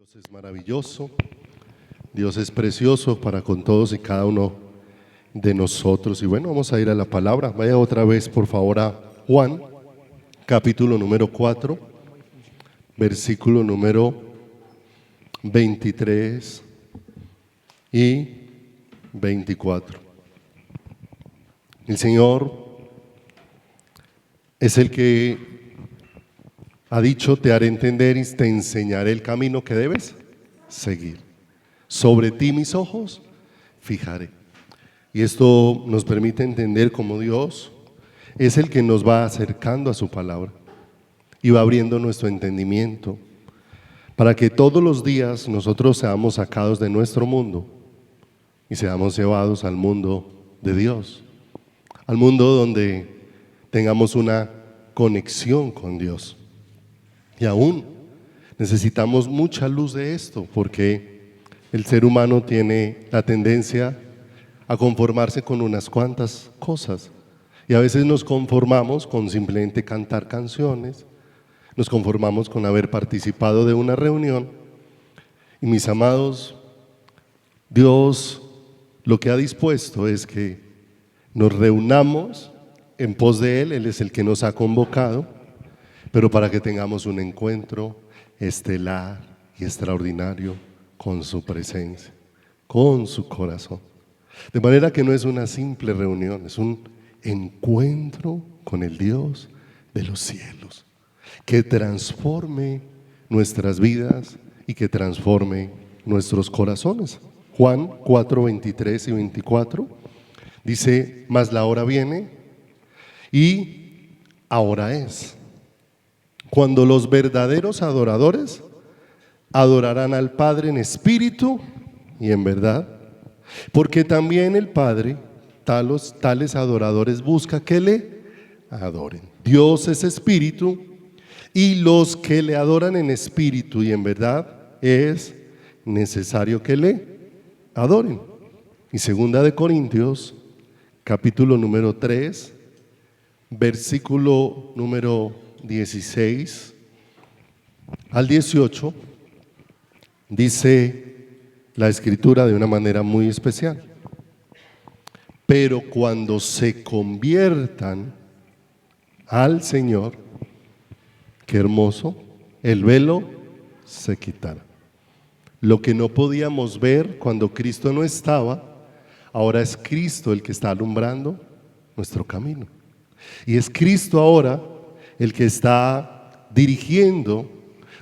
Dios es maravilloso, Dios es precioso para con todos y cada uno de nosotros. Y bueno, vamos a ir a la palabra. Vaya otra vez, por favor, a Juan, capítulo número 4, versículo número 23 y 24. El Señor es el que ha dicho: te haré entender y te enseñaré el camino que debes seguir. Sobre ti mis ojos fijaré. Y esto nos permite entender cómo Dios es el que nos va acercando a su palabra y va abriendo nuestro entendimiento para que todos los días nosotros seamos sacados de nuestro mundo y seamos llevados al mundo de Dios, al mundo donde tengamos una conexión con Dios. Y aún necesitamos mucha luz de esto, porque el ser humano tiene la tendencia a conformarse con unas cuantas cosas. Y a veces nos conformamos con simplemente cantar canciones, nos conformamos con haber participado de una reunión. Y mis amados, Dios lo que ha dispuesto es que nos reunamos en pos de Él. Él es el que nos ha convocado, pero para que tengamos un encuentro estelar y extraordinario con su presencia, con su corazón. De manera que no es una simple reunión, es un encuentro con el Dios de los cielos, que transforme nuestras vidas y que transforme nuestros corazones. Juan 4, 23 y 24 dice: mas la hora viene y ahora es, cuando los verdaderos adoradores adorarán al Padre en espíritu y en verdad, porque también el Padre tales adoradores busca que le adoren. Dios es espíritu, y los que le adoran en espíritu y en verdad es necesario que le adoren. Y segunda de Corintios, capítulo número 3, versículo número 16 al 18, dice la Escritura de una manera muy especial: pero cuando se conviertan al Señor, qué hermoso, el velo se quitará. Lo que no podíamos ver cuando Cristo no estaba, ahora es Cristo el que está alumbrando nuestro camino. Y es Cristo ahora el que está dirigiendo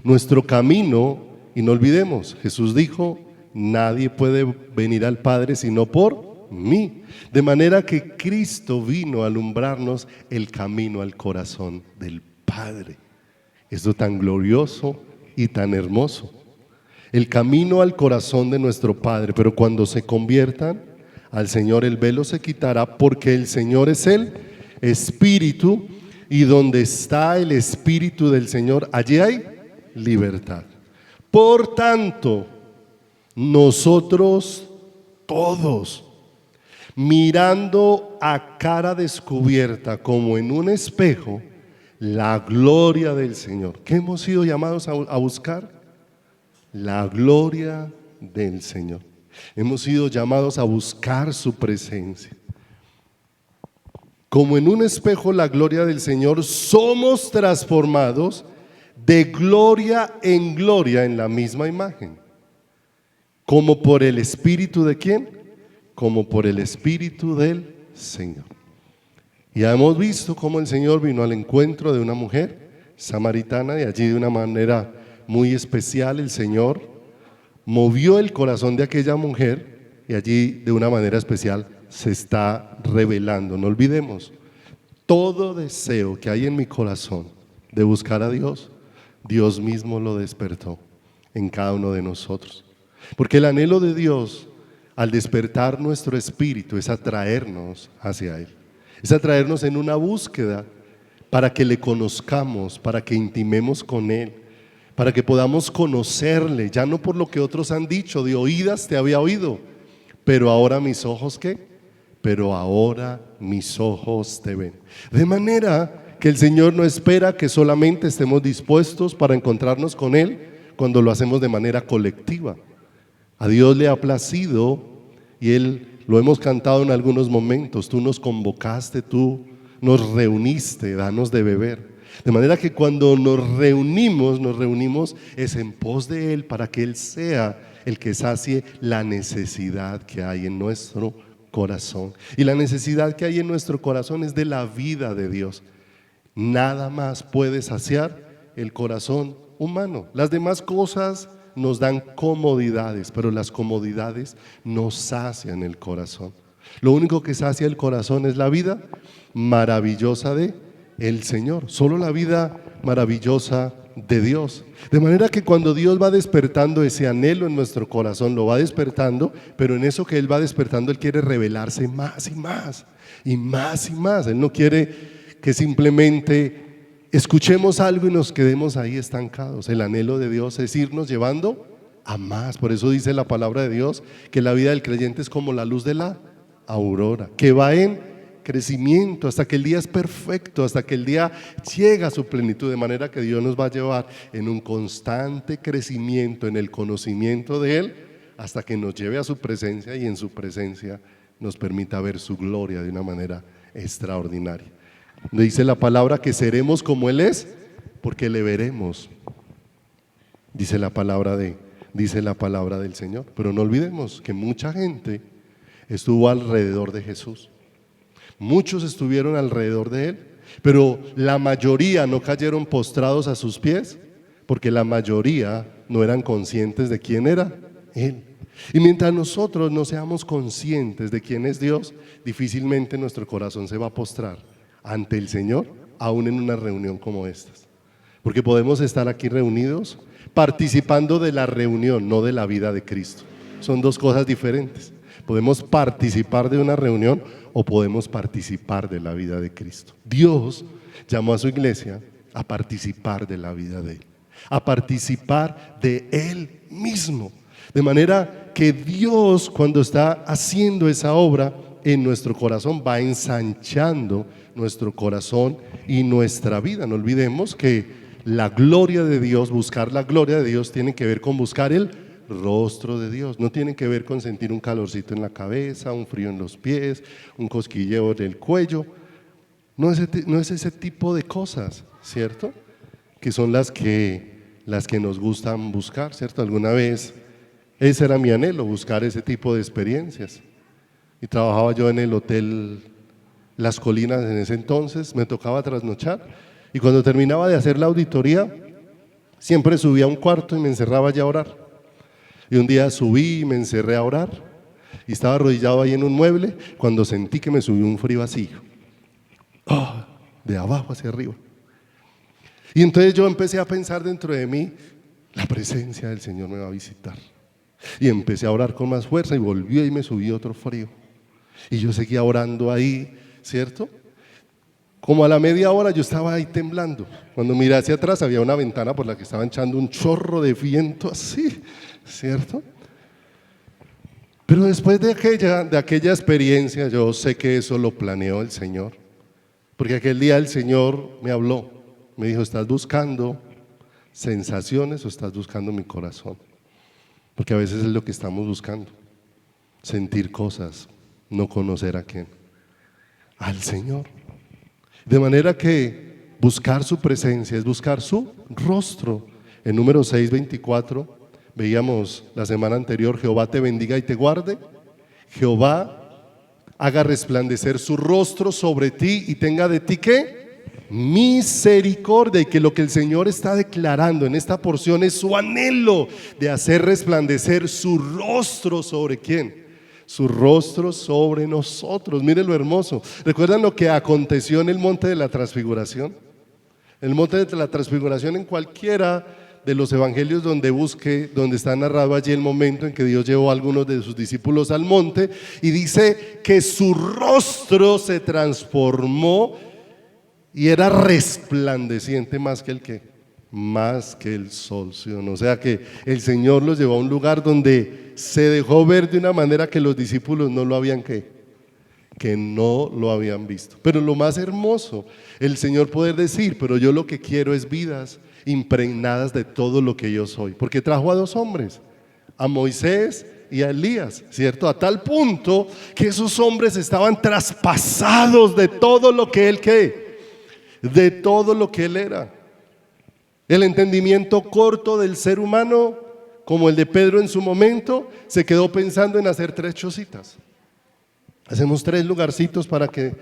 nuestro camino. Y no olvidemos, Jesús dijo: nadie puede venir al Padre sino por mí. De manera que Cristo vino a alumbrarnos el camino al corazón del Padre. Esto tan glorioso y tan hermoso, el camino al corazón de nuestro Padre. Pero cuando se conviertan al Señor, el velo se quitará, porque el Señor es el Espíritu, y donde está el Espíritu del Señor, allí hay libertad. Por tanto, nosotros todos, mirando a cara descubierta como en un espejo la gloria del Señor. ¿Qué hemos sido llamados a buscar? La gloria del Señor. Hemos sido llamados a buscar su presencia. Como en un espejo la gloria del Señor, somos transformados de gloria en la misma imagen. Como por el Espíritu ¿de quién? Como por el Espíritu del Señor. Y ya hemos visto cómo el Señor vino al encuentro de una mujer samaritana, y allí de una manera muy especial el Señor movió el corazón de aquella mujer, y allí de una manera especial se está revelando. No olvidemos, todo deseo que hay en mi corazón de buscar a Dios, Dios mismo lo despertó en cada uno de nosotros. Porque el anhelo de Dios al despertar nuestro espíritu es atraernos hacia Él, es atraernos en una búsqueda para que le conozcamos, para que intimemos con Él, para que podamos conocerle, ya no por lo que otros han dicho: de oídas te había oído, pero ahora mis ojos ¿qué? Pero ahora mis ojos te ven. De manera que el Señor no espera que solamente estemos dispuestos para encontrarnos con Él cuando lo hacemos de manera colectiva. A Dios le ha placido y Él, lo hemos cantado en algunos momentos, tú nos convocaste, tú nos reuniste, danos de beber. De manera que cuando nos reunimos es en pos de Él para que Él sea el que sacie la necesidad que hay en nuestro corazón. Y la necesidad que hay en nuestro corazón es de la vida de Dios. Nada más puede saciar el corazón humano. Las demás cosas nos dan comodidades, pero las comodidades no sacian el corazón. Lo único que sacia el corazón es la vida maravillosa de el Señor, solo la vida maravillosa de Dios. De manera que cuando Dios va despertando ese anhelo en nuestro corazón, lo va despertando, pero en eso que Él va despertando, Él quiere revelarse más y más, y más y más. Él no quiere que simplemente escuchemos algo y nos quedemos ahí estancados. El anhelo de Dios es irnos llevando a más. Por eso dice la palabra de Dios que la vida del creyente es como la luz de la aurora, que va en crecimiento hasta que el día es perfecto, hasta que el día llega a su plenitud, de manera que Dios nos va a llevar en un constante crecimiento en el conocimiento de Él, hasta que nos lleve a su presencia y en su presencia nos permita ver su gloria de una manera extraordinaria. Dice la palabra que seremos como Él es, porque le veremos, dice la palabra del Señor. Pero no olvidemos que mucha gente estuvo alrededor de Jesús. Muchos estuvieron alrededor de Él, pero la mayoría no cayeron postrados a sus pies, porque la mayoría no eran conscientes de quién era Él. Y mientras nosotros no seamos conscientes de quién es Dios, difícilmente nuestro corazón se va a postrar ante el Señor, aún en una reunión como estas. Porque podemos estar aquí reunidos participando de la reunión, no de la vida de Cristo. Son dos cosas diferentes. Podemos participar de una reunión o podemos participar de la vida de Cristo. Dios llamó a su iglesia a participar de la vida de Él, a participar de Él mismo. De manera que Dios, cuando está haciendo esa obra en nuestro corazón, va ensanchando nuestro corazón y nuestra vida. No olvidemos que la gloria de Dios, buscar la gloria de Dios, tiene que ver con buscar el rostro de Dios. No tiene que ver con sentir un calorcito en la cabeza, un frío en los pies, un cosquilleo en el cuello. No es ese tipo de cosas, ¿cierto? Que son las que nos gustan buscar, ¿cierto? Alguna vez ese era mi anhelo, buscar ese tipo de experiencias. Y trabajaba yo en el hotel Las Colinas en ese entonces, me tocaba trasnochar. Y cuando terminaba de hacer la auditoría, siempre subía a un cuarto y me encerraba allá a orar. Y un día subí y me encerré a orar y estaba arrodillado ahí en un mueble cuando sentí que me subió un frío así, de abajo hacia arriba. Y entonces yo empecé a pensar dentro de mí, la presencia del Señor me va a visitar. Y empecé a orar con más fuerza y volvió y me subió otro frío. Y yo seguía orando ahí, ¿cierto? Como a la media hora yo estaba ahí temblando. Cuando miré hacia atrás había una ventana por la que estaba echando un chorro de viento así, ¿cierto? Pero después de aquella experiencia, yo sé que eso lo planeó el Señor. Porque aquel día el Señor me habló, me dijo, ¿estás buscando sensaciones o estás buscando mi corazón? Porque a veces es lo que estamos buscando, sentir cosas, no conocer a quién, al Señor. De manera que buscar su presencia es buscar su rostro. En Números 6:24 veíamos la semana anterior, Jehová te bendiga y te guarde, Jehová haga resplandecer su rostro sobre ti y tenga de ti ¿qué? Misericordia. Y que lo que el Señor está declarando en esta porción es su anhelo de hacer resplandecer su rostro sobre ¿quién? Su rostro sobre nosotros. Miren lo hermoso. ¿Recuerdan lo que aconteció en el monte de la transfiguración? El monte de la transfiguración, en cualquiera de los evangelios donde está narrado allí el momento en que Dios llevó a algunos de sus discípulos al monte, y dice que su rostro se transformó y era resplandeciente más que el ¿qué? Más que el sol, ¿sí o no? O sea que el Señor los llevó a un lugar donde se dejó ver de una manera que los discípulos no lo habían que no lo habían visto. Pero lo más hermoso, el Señor poder decir, pero yo lo que quiero es vidas impregnadas de todo lo que yo soy. Porque trajo a dos hombres, a Moisés y a Elías, ¿cierto? A tal punto que esos hombres estaban traspasados de todo lo que él, ¿qué? De todo lo que él era. El entendimiento corto del ser humano, como el de Pedro en su momento, se quedó pensando en hacer 3 chocitas. Hacemos 3 lugarcitos para que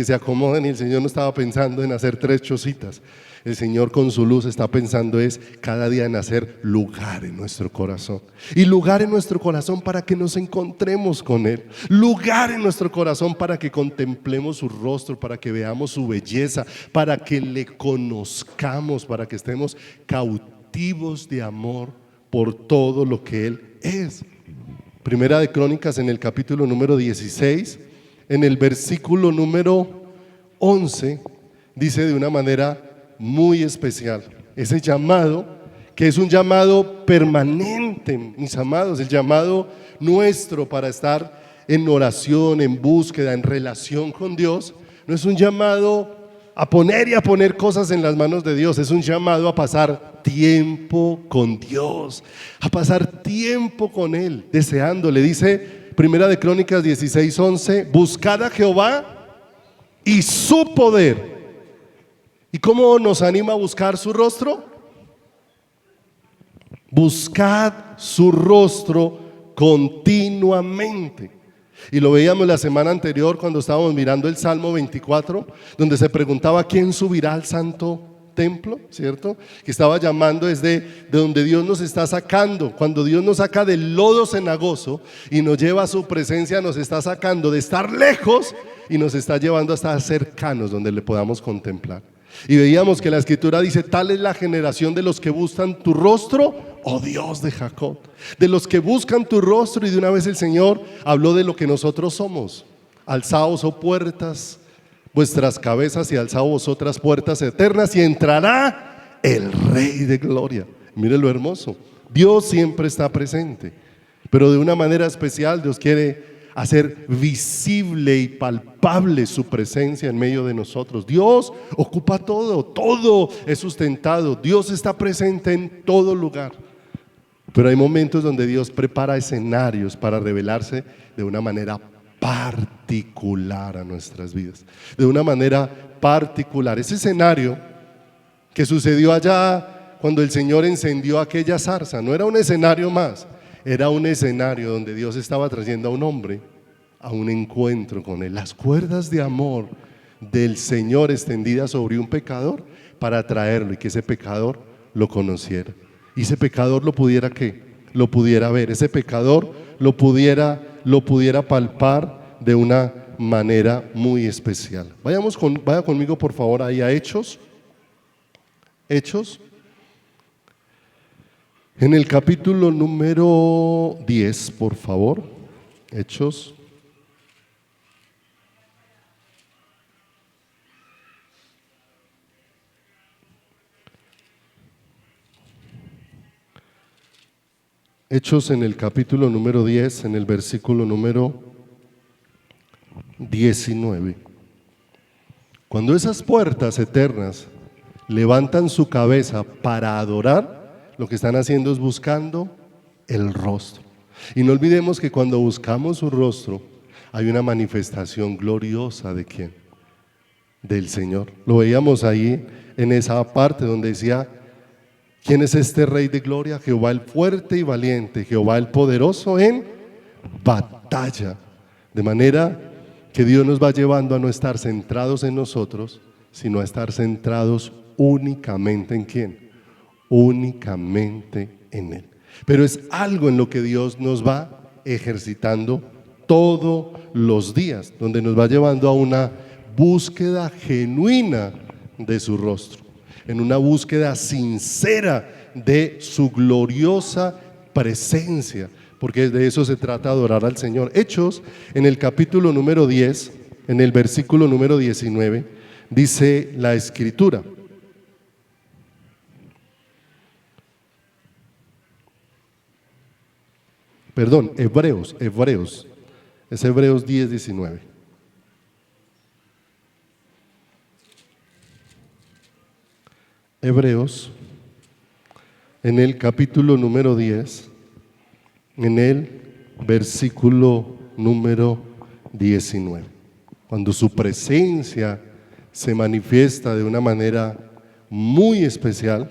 se acomoden, y el Señor no estaba pensando en hacer 3 chocitas. El Señor con su luz está pensando es cada día en hacer lugar en nuestro corazón. Y lugar en nuestro corazón para que nos encontremos con Él. Lugar en nuestro corazón para que contemplemos su rostro, para que veamos su belleza, para que le conozcamos, para que estemos cautivos de amor por todo lo que Él es. Primera de Crónicas, en el capítulo número 16, en el versículo número 11, dice de una manera muy especial, ese llamado, que es un llamado permanente, mis amados, el llamado nuestro para estar en oración, en búsqueda, en relación con Dios, no es un llamado a poner cosas en las manos de Dios, es un llamado a pasar tiempo con Dios, a pasar tiempo con Él, deseándole. Dice Primera de Crónicas 16:11, buscad a Jehová y su poder. ¿Y cómo nos anima a buscar su rostro? Buscad su rostro continuamente. Y lo veíamos la semana anterior cuando estábamos mirando el Salmo 24, donde se preguntaba quién subirá al santo templo, ¿cierto? Que estaba llamando desde de donde Dios nos está sacando. Cuando Dios nos saca del lodo cenagoso y nos lleva a su presencia, nos está sacando de estar lejos y nos está llevando a estar cercanos, donde le podamos contemplar. Y veíamos que la Escritura dice: tal es la generación de los que buscan tu rostro, oh Dios de Jacob. De los que buscan tu rostro. Y de una vez el Señor habló de lo que nosotros somos. Alzaos, oh puertas, vuestras cabezas, y alzaos vosotras puertas eternas, y entrará el Rey de Gloria. Mire lo hermoso, Dios siempre está presente, pero de una manera especial Dios quiere hacer visible y palpable su presencia en medio de nosotros. Dios ocupa todo, todo es sustentado, Dios está presente en todo lugar. Pero hay momentos donde Dios prepara escenarios para revelarse de una manera particular a nuestras vidas, de una manera particular. Ese escenario que sucedió allá cuando el Señor encendió aquella zarza no era un escenario más, era un escenario donde Dios estaba trayendo a un hombre a un encuentro con Él. Las cuerdas de amor del Señor extendidas sobre un pecador para traerlo y que ese pecador lo conociera. Y ese pecador lo pudiera ¿qué? Lo pudiera ver, ese pecador lo pudiera palpar de una manera muy especial. Vaya conmigo por favor ahí a Hechos. Hechos. En el capítulo número 10, por favor. Hechos. Hechos en el capítulo número 10, en el versículo número 19. Cuando esas puertas eternas levantan su cabeza para adorar, lo que están haciendo es buscando el rostro. Y no olvidemos que cuando buscamos su rostro hay una manifestación gloriosa ¿de quién? Del Señor. Lo veíamos ahí en esa parte donde decía: ¿quién es este Rey de Gloria? Jehová el fuerte y valiente, Jehová el poderoso en batalla. De manera que Dios nos va llevando a no estar centrados en nosotros, sino a estar centrados únicamente ¿en quién? Únicamente en Él. Pero es algo en lo que Dios nos va ejercitando todos los días, donde nos va llevando a una búsqueda genuina de su rostro, en una búsqueda sincera de su gloriosa presencia, porque de eso se trata, adorar al Señor. Hechos, en el capítulo número 10, en el versículo número 19, dice la Escritura: Hebreos, es Hebreos 10, 19. Hebreos, en el capítulo número 10, en el versículo número 19. Cuando su presencia se manifiesta de una manera muy especial,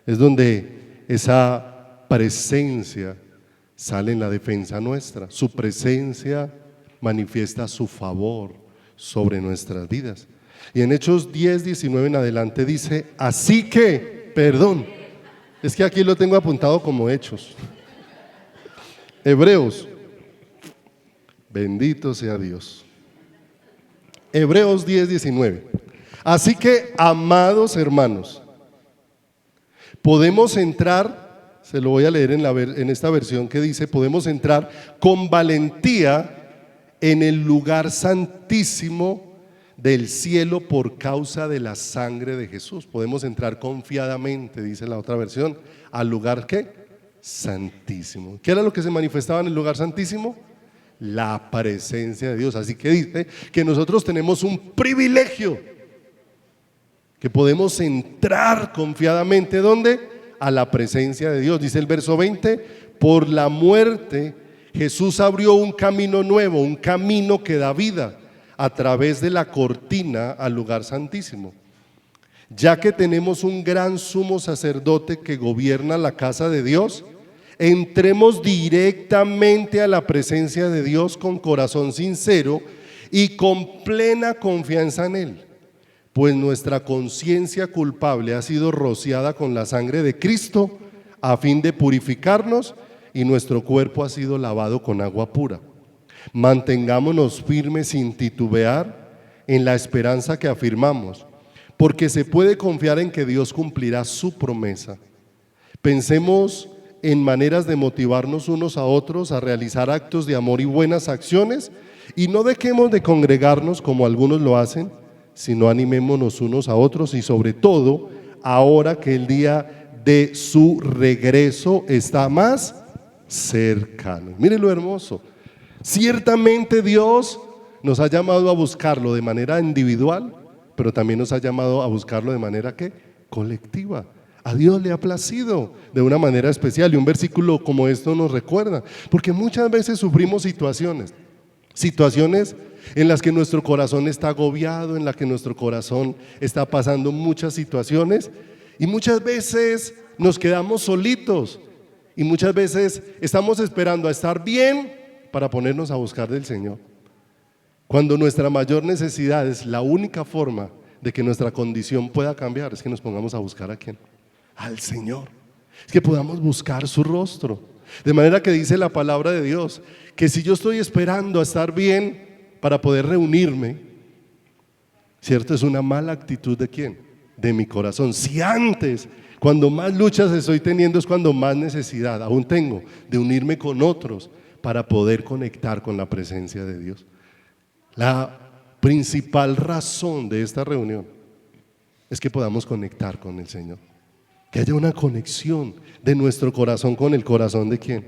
es donde esa presencia sale en la defensa nuestra. Su presencia manifiesta su favor sobre nuestras vidas. Y en Hechos 10, 19 en adelante dice, así que, perdón, es que aquí lo tengo apuntado como Hechos. Hebreos, bendito sea Dios. Hebreos 10, 19. Así que, amados hermanos, podemos entrar, se lo voy a leer en esta versión que dice, podemos entrar con valentía en el lugar santísimo del cielo por causa de la sangre de Jesús. Podemos entrar confiadamente, dice la otra versión, al lugar ¿qué? Santísimo. ¿Qué era lo que se manifestaba en el lugar santísimo? La presencia de Dios. Así que dice que nosotros tenemos un privilegio, que podemos entrar confiadamente ¿dónde? A la presencia de Dios. Dice el verso 20, por la muerte Jesús abrió un camino nuevo, un camino que da vida a través de la cortina al lugar santísimo. Ya que tenemos un gran sumo sacerdote que gobierna la casa de Dios, entremos directamente a la presencia de Dios con corazón sincero y con plena confianza en Él, pues nuestra conciencia culpable ha sido rociada con la sangre de Cristo a fin de purificarnos, y nuestro cuerpo ha sido lavado con agua pura. Mantengámonos firmes sin titubear en la esperanza que afirmamos, porque se puede confiar en que Dios cumplirá su promesa. Pensemos en maneras de motivarnos unos a otros a realizar actos de amor y buenas acciones, y no dejemos de congregarnos como algunos lo hacen, sino animémonos unos a otros, y sobre todo ahora que el día de su regreso está más cercano. Mire lo hermoso. Ciertamente Dios nos ha llamado a buscarlo de manera individual, pero también nos ha llamado a buscarlo de manera ¿qué? Colectiva. A Dios le ha placido de una manera especial, y un versículo como esto nos recuerda, porque muchas veces sufrimos situaciones en las que nuestro corazón está agobiado, en las que nuestro corazón está pasando muchas situaciones, y muchas veces nos quedamos solitos, y muchas veces estamos esperando a estar bien para ponernos a buscar del Señor, cuando nuestra mayor necesidad es la única forma de que nuestra condición pueda cambiar, es que nos pongamos a buscar ¿a quién? Al Señor. Es que podamos buscar su rostro, de manera que dice la palabra de Dios, que si yo estoy esperando a estar bien para poder reunirme, ¿cierto? Es una mala actitud ¿de quién? De mi corazón. Si antes, cuando más luchas estoy teniendo, es cuando más necesidad aún tengo de unirme con otros para poder conectar con la presencia de Dios. La principal razón de esta reunión es que podamos conectar con el Señor, que haya una conexión de nuestro corazón con el corazón ¿de quién?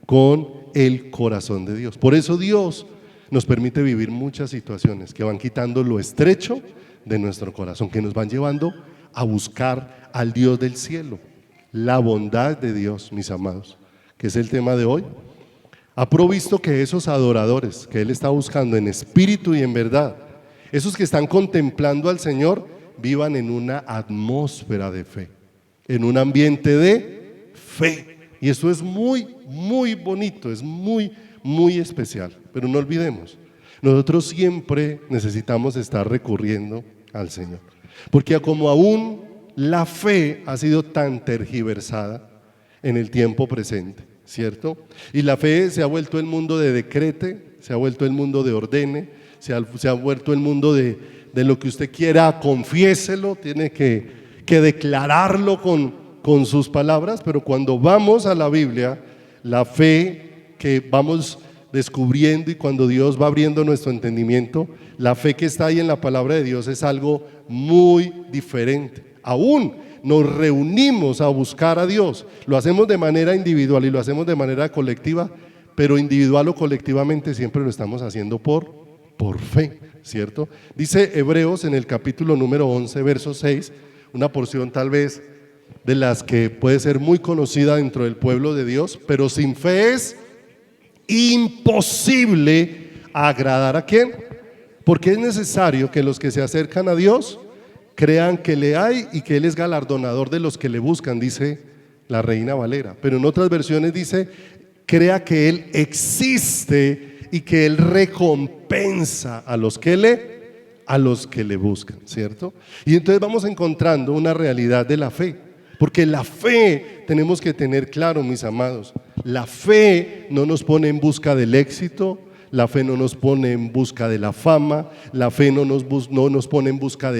Con el corazón de Dios. Por eso Dios nos permite vivir muchas situaciones que van quitando lo estrecho de nuestro corazón, que nos van llevando a buscar al Dios del cielo. La bondad de Dios, mis amados, que es el tema de hoy, ha provisto que esos adoradores que Él está buscando en espíritu y en verdad, esos que están contemplando al Señor, vivan en una atmósfera de fe, en un ambiente de fe. Y eso es muy, muy bonito, es muy, muy especial. Pero no olvidemos, nosotros siempre necesitamos estar recurriendo al Señor, porque como aún la fe ha sido tan tergiversada en el tiempo presente, ¿cierto? Y la fe se ha vuelto el mundo de decrete, se ha vuelto el mundo de ordene, se ha vuelto el mundo de lo que usted quiera, confiéselo, tiene que declararlo con sus palabras. Pero cuando vamos a la Biblia, la fe que vamos descubriendo, y cuando Dios va abriendo nuestro entendimiento, la fe que está ahí en la palabra de Dios es algo muy diferente. Aún nos reunimos a buscar a Dios, lo hacemos de manera individual y lo hacemos de manera colectiva, pero individual o colectivamente siempre lo estamos haciendo por fe, ¿cierto? Dice Hebreos en el capítulo número 11, verso 6, una porción tal vez de las que puede ser muy conocida dentro del pueblo de Dios, pero sin fe es imposible agradar ¿a quién? Porque es necesario que los que se acercan a Dios crean que le hay y que Él es galardonador de los que le buscan, dice la Reina Valera. Pero en otras versiones dice, crea que Él existe y que Él recompensa a los que le buscan, ¿cierto? Y entonces vamos encontrando una realidad de la fe, porque la fe tenemos que tener claro, mis amados, la fe no nos pone en busca del éxito, la fe no nos pone en busca de la fama, la fe no nos pone en búsqueda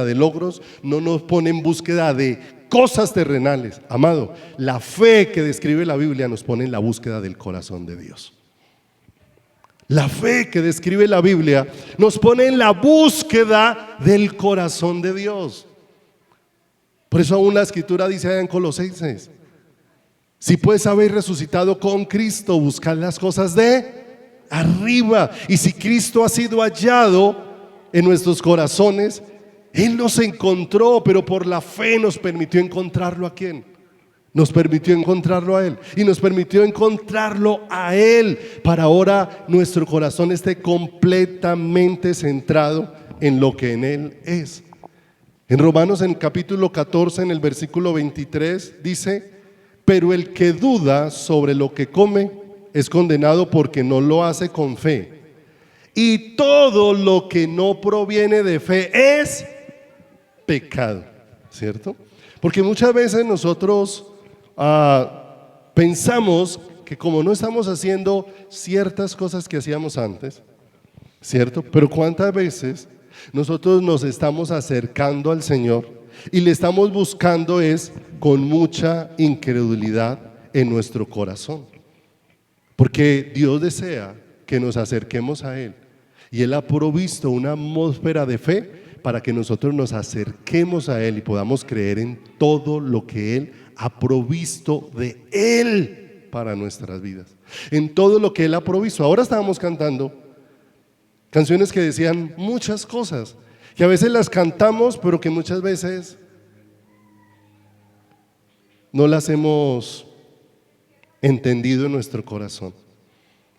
de logros, no nos pone en búsqueda de cosas terrenales. Amado, la fe que describe la Biblia nos pone en la búsqueda del corazón de Dios. La fe que describe la Biblia nos pone en la búsqueda del corazón de Dios. Por eso aún la Escritura dice allá en Colosenses, si pues habéis resucitado con Cristo, buscad las cosas de arriba. Y si Cristo ha sido hallado en nuestros corazones, Él nos encontró, pero por la fe nos permitió encontrarlo. ¿A quién? Nos permitió encontrarlo a Él, y nos permitió encontrarlo a Él, para ahora nuestro corazón esté completamente centrado en lo que en Él es. En Romanos, en capítulo 14, en el versículo 23, dice, pero el que duda sobre lo que come es condenado porque no lo hace con fe. Y todo lo que no proviene de fe es pecado, ¿cierto? Porque muchas veces nosotros pensamos que como no estamos haciendo ciertas cosas que hacíamos antes, ¿cierto? Pero ¿cuántas veces nosotros nos estamos acercando al Señor y le estamos buscando es con mucha incredulidad en nuestro corazón? Porque Dios desea que nos acerquemos a Él, y Él ha provisto una atmósfera de fe para que nosotros nos acerquemos a Él y podamos creer en todo lo que Él ha provisto de Él para nuestras vidas, en todo lo que Él ha provisto. Ahora estábamos cantando canciones que decían muchas cosas, que a veces las cantamos, pero que muchas veces no las hemos entendido en nuestro corazón,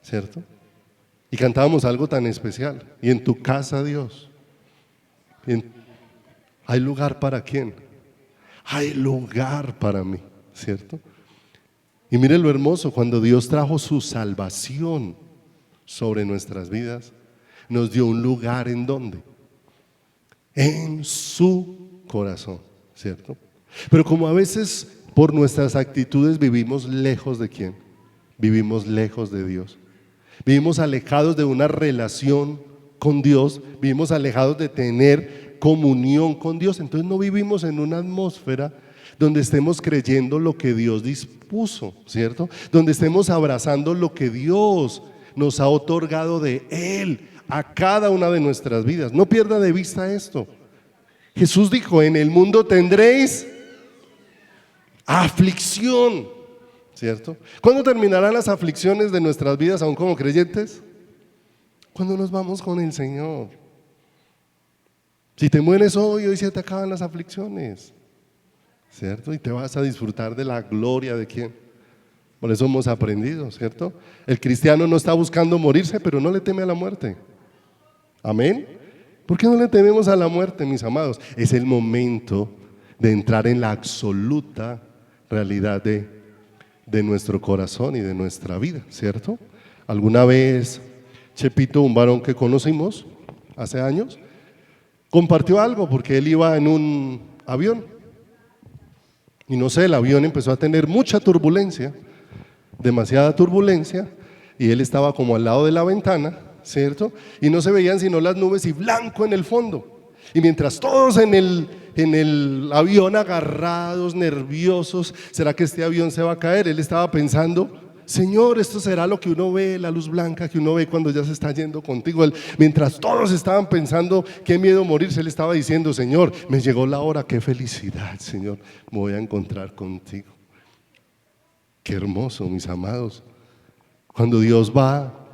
¿cierto? Y cantábamos algo tan especial, y en tu casa, Dios, ¿hay lugar para quién? Hay lugar para mí, ¿cierto? Y mire lo hermoso, cuando Dios trajo su salvación sobre nuestras vidas, nos dio un lugar ¿en dónde? En su corazón, ¿cierto? Pero como a veces por nuestras actitudes vivimos lejos de quién, vivimos lejos de Dios, vivimos alejados de una relación con Dios, vivimos alejados de tener comunión con Dios, entonces no vivimos en una atmósfera donde estemos creyendo lo que Dios dispuso, ¿cierto? Donde estemos abrazando lo que Dios nos ha otorgado de Él a cada una de nuestras vidas. No pierda de vista esto. Jesús dijo, en el mundo tendréis aflicción, ¿cierto? ¿Cuándo terminarán las aflicciones de nuestras vidas aún como creyentes? Cuando nos vamos con el Señor. Si te mueres hoy se te acaban las aflicciones, ¿cierto? Y te vas a disfrutar de la gloria de ¿quién? Por eso hemos aprendido, ¿cierto? El cristiano no está buscando morirse, pero no le teme a la muerte. Amén. ¿Por qué no le tememos a la muerte, mis amados? Es el momento de entrar en la absoluta realidad de nuestro corazón y de nuestra vida, ¿cierto? Alguna vez Chepito, un varón que conocimos hace años, compartió algo porque él iba en un avión y no sé, el avión empezó a tener mucha turbulencia, demasiada turbulencia, y él estaba como al lado de la ventana, ¿cierto? Y no se veían sino las nubes y blanco en el fondo. Y mientras todos en el avión agarrados, nerviosos, ¿será que este avión se va a caer? Él estaba pensando, Señor, esto será lo que uno ve, la luz blanca que uno ve cuando ya se está yendo contigo. Mientras todos estaban pensando, qué miedo morirse, él estaba diciendo, Señor, me llegó la hora, qué felicidad, Señor, me voy a encontrar contigo. Qué hermoso, mis amados, cuando Dios va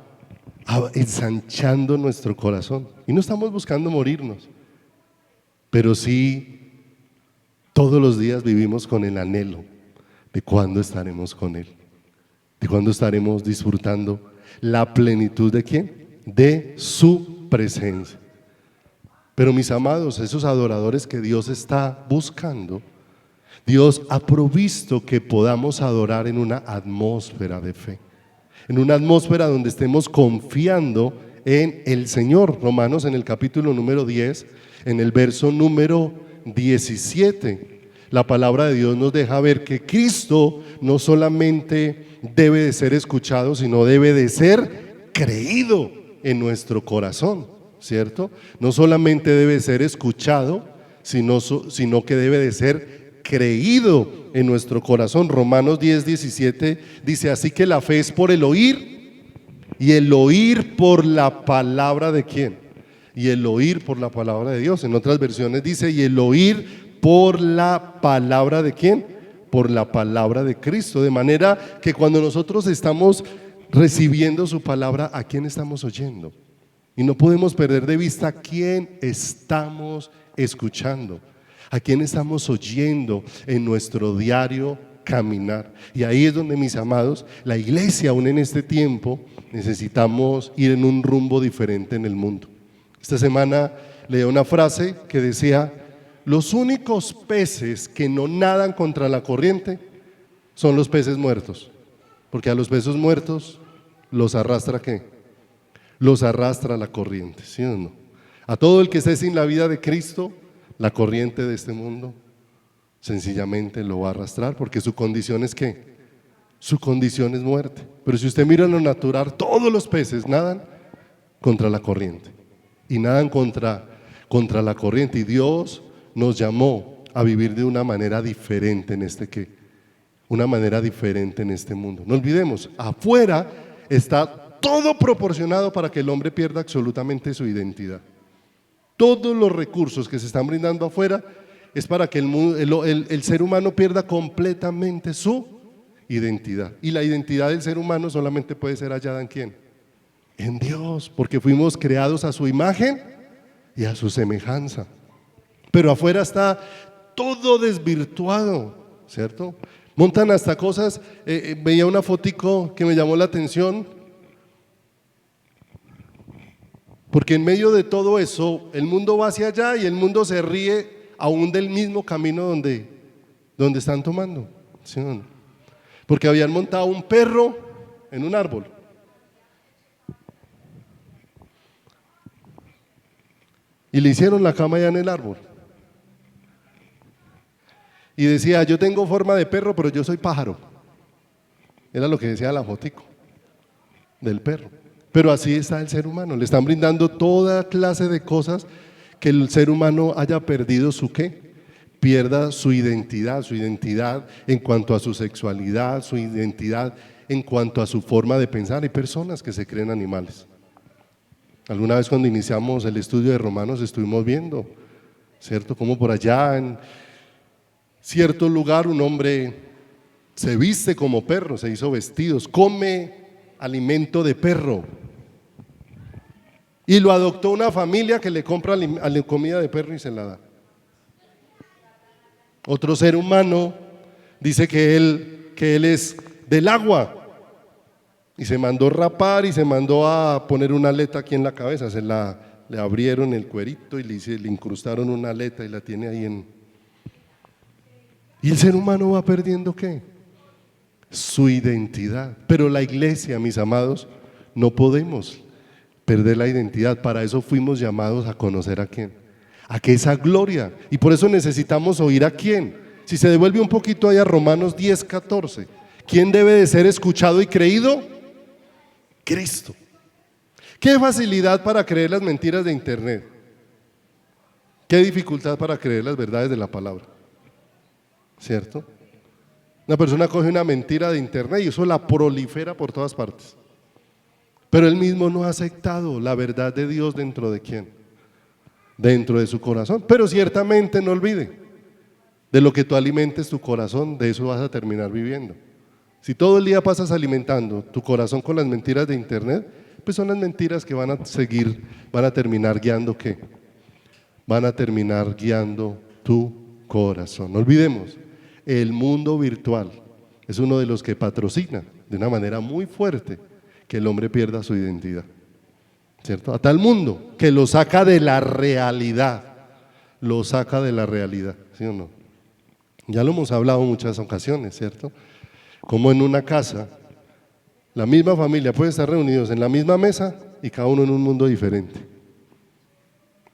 ensanchando nuestro corazón. Y no estamos buscando morirnos, pero sí Todos los días vivimos con el anhelo de cuándo estaremos con Él, de cuándo estaremos disfrutando la plenitud ¿de quién? De su presencia. Pero mis amados, esos adoradores que Dios está buscando, Dios ha provisto que podamos adorar en una atmósfera de fe, en una atmósfera donde estemos confiando en el Señor. Romanos en el capítulo número 10, en el verso número 17, la palabra de Dios nos deja ver que Cristo no solamente debe de ser escuchado, sino debe de ser creído en nuestro corazón, ¿cierto? No solamente debe ser escuchado, sino que debe de ser creído en nuestro corazón. Romanos 10, 17 dice, así que la fe es por el oír, y el oír por la palabra ¿de quién? Y el oír por la palabra de Dios. En otras versiones dice, y el oír por la palabra ¿de quién? Por la palabra de Cristo. De manera que cuando nosotros estamos recibiendo su palabra, ¿a quién estamos oyendo? Y no podemos perder de vista a quién estamos escuchando, a quién estamos oyendo en nuestro diario caminar. Y ahí es donde, mis amados, la iglesia aún en este tiempo necesitamos ir en un rumbo diferente en el mundo. Esta semana leí una frase que decía, los únicos peces que no nadan contra la corriente son los peces muertos, porque a los peces muertos los arrastra ¿qué? Los arrastra la corriente, ¿sí o no? A todo el que esté sin la vida de Cristo, la corriente de este mundo sencillamente lo va a arrastrar, porque su condición es ¿qué? Su condición es muerte. Pero si usted mira en lo natural, todos los peces nadan contra la corriente y nadan contra la corriente, y Dios nos llamó a vivir de una manera diferente en una manera diferente en este mundo. No olvidemos, afuera está todo proporcionado para que el hombre pierda absolutamente su identidad. Todos los recursos que se están brindando afuera es para que el ser humano pierda completamente su identidad. Y la identidad del ser humano solamente puede ser hallada ¿en quién? En Dios, porque fuimos creados a su imagen y a su semejanza. Pero afuera está todo desvirtuado, ¿cierto? Montan hasta cosas, veía una fotico que me llamó la atención, porque en medio de todo eso, el mundo va hacia allá y el mundo se ríe aún del mismo camino donde están tomando, ¿sí o no? Porque habían montado un perro en un árbol. Y le hicieron la cama allá en el árbol. Y decía, yo tengo forma de perro, pero yo soy pájaro. Era lo que decía la fotico del perro. Pero así está el ser humano, le están brindando toda clase de cosas que el ser humano haya perdido su ¿qué? Pierda su identidad en cuanto a su sexualidad, su identidad en cuanto a su forma de pensar. Hay personas que se creen animales. Alguna vez cuando iniciamos el estudio de Romanos estuvimos viendo, ¿cierto? Como por allá en cierto lugar un hombre se viste como perro, se hizo vestidos, come alimento de perro. Y lo adoptó una familia que le compra comida de perro y se la da. Otro ser humano dice que él es del agua y se mandó rapar y se mandó a poner una aleta aquí en la cabeza. Le abrieron el cuerito y le incrustaron una aleta y la tiene ahí Y el ser humano va perdiendo ¿qué? Su identidad. Pero la iglesia, mis amados, no podemos perder la identidad. Para eso fuimos llamados a conocer a quién, a que esa gloria, y por eso necesitamos oír a quién. Si se devuelve un poquito ahí a Romanos 10, 14, ¿quién debe de ser escuchado y creído? Cristo. Qué facilidad para creer las mentiras de internet, qué dificultad para creer las verdades de la palabra, ¿cierto? Una persona coge una mentira de internet y eso la prolifera por todas partes. Pero él mismo no ha aceptado la verdad de Dios dentro de quién, dentro de su corazón. Pero ciertamente no olvide, de lo que tú alimentes tu corazón, de eso vas a terminar viviendo. Si todo el día pasas alimentando tu corazón con las mentiras de internet, pues son las mentiras que van a terminar guiando ¿qué? Van a terminar guiando tu corazón. No olvidemos, el mundo virtual es uno de los que patrocina de una manera muy fuerte que el hombre pierda su identidad, ¿cierto? A tal mundo que lo saca de la realidad, lo saca de la realidad, ¿sí o no? Ya lo hemos hablado en muchas ocasiones, ¿cierto? Como en una casa, la misma familia puede estar reunidos en la misma mesa y cada uno en un mundo diferente.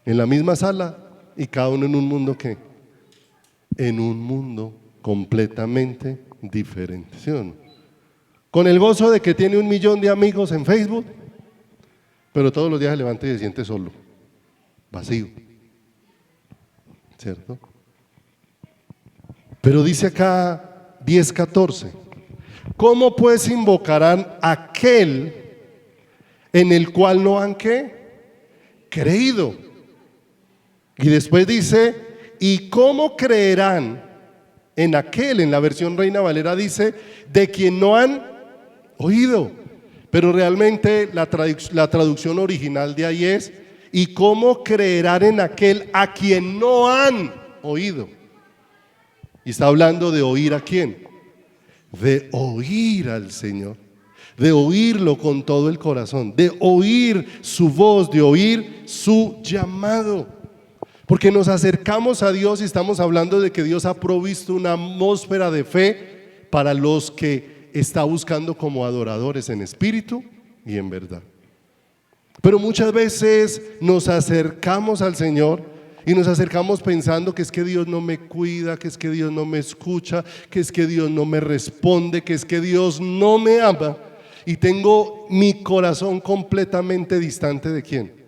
En la misma sala y cada uno en un mundo ¿qué? En un mundo completamente diferente, ¿sí o no? Con el gozo de que tiene 1 millón de amigos en Facebook, pero todos los días se levanta y se siente solo, vacío, ¿cierto? Pero dice acá 10:14, ¿cómo pues invocarán aquel en el cual no han ¿qué? Creído? Y después dice, ¿y cómo creerán en aquel? En la versión Reina Valera dice, de quien no han oído. Pero realmente la traducción original de ahí es, ¿y cómo creerán en aquel a quien no han oído? Y está hablando de oír a quién, de oír al Señor, de oírlo con todo el corazón, de oír su voz, de oír su llamado. Porque nos acercamos a Dios y estamos hablando de que Dios ha provisto una atmósfera de fe para los que está buscando como adoradores en espíritu y en verdad. Pero muchas veces nos acercamos al Señor y nos acercamos pensando que es que Dios no me cuida, que es que Dios no me escucha, que es que Dios no me responde, que es que Dios no me ama, y tengo mi corazón completamente distante de ¿quién?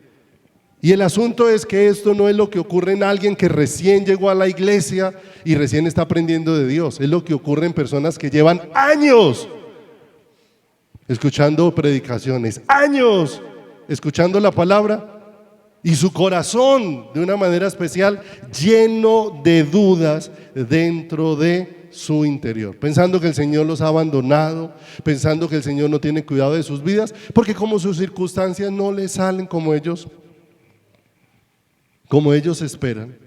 Y el asunto es que esto no es lo que ocurre en alguien que recién llegó a la iglesia y recién está aprendiendo de Dios. Es lo que ocurre en personas que llevan años escuchando predicaciones, años escuchando la palabra, y su corazón de una manera especial lleno de dudas dentro de su interior, pensando que el Señor los ha abandonado, pensando que el Señor no tiene cuidado de sus vidas, porque como sus circunstancias no les salen como ellos esperan,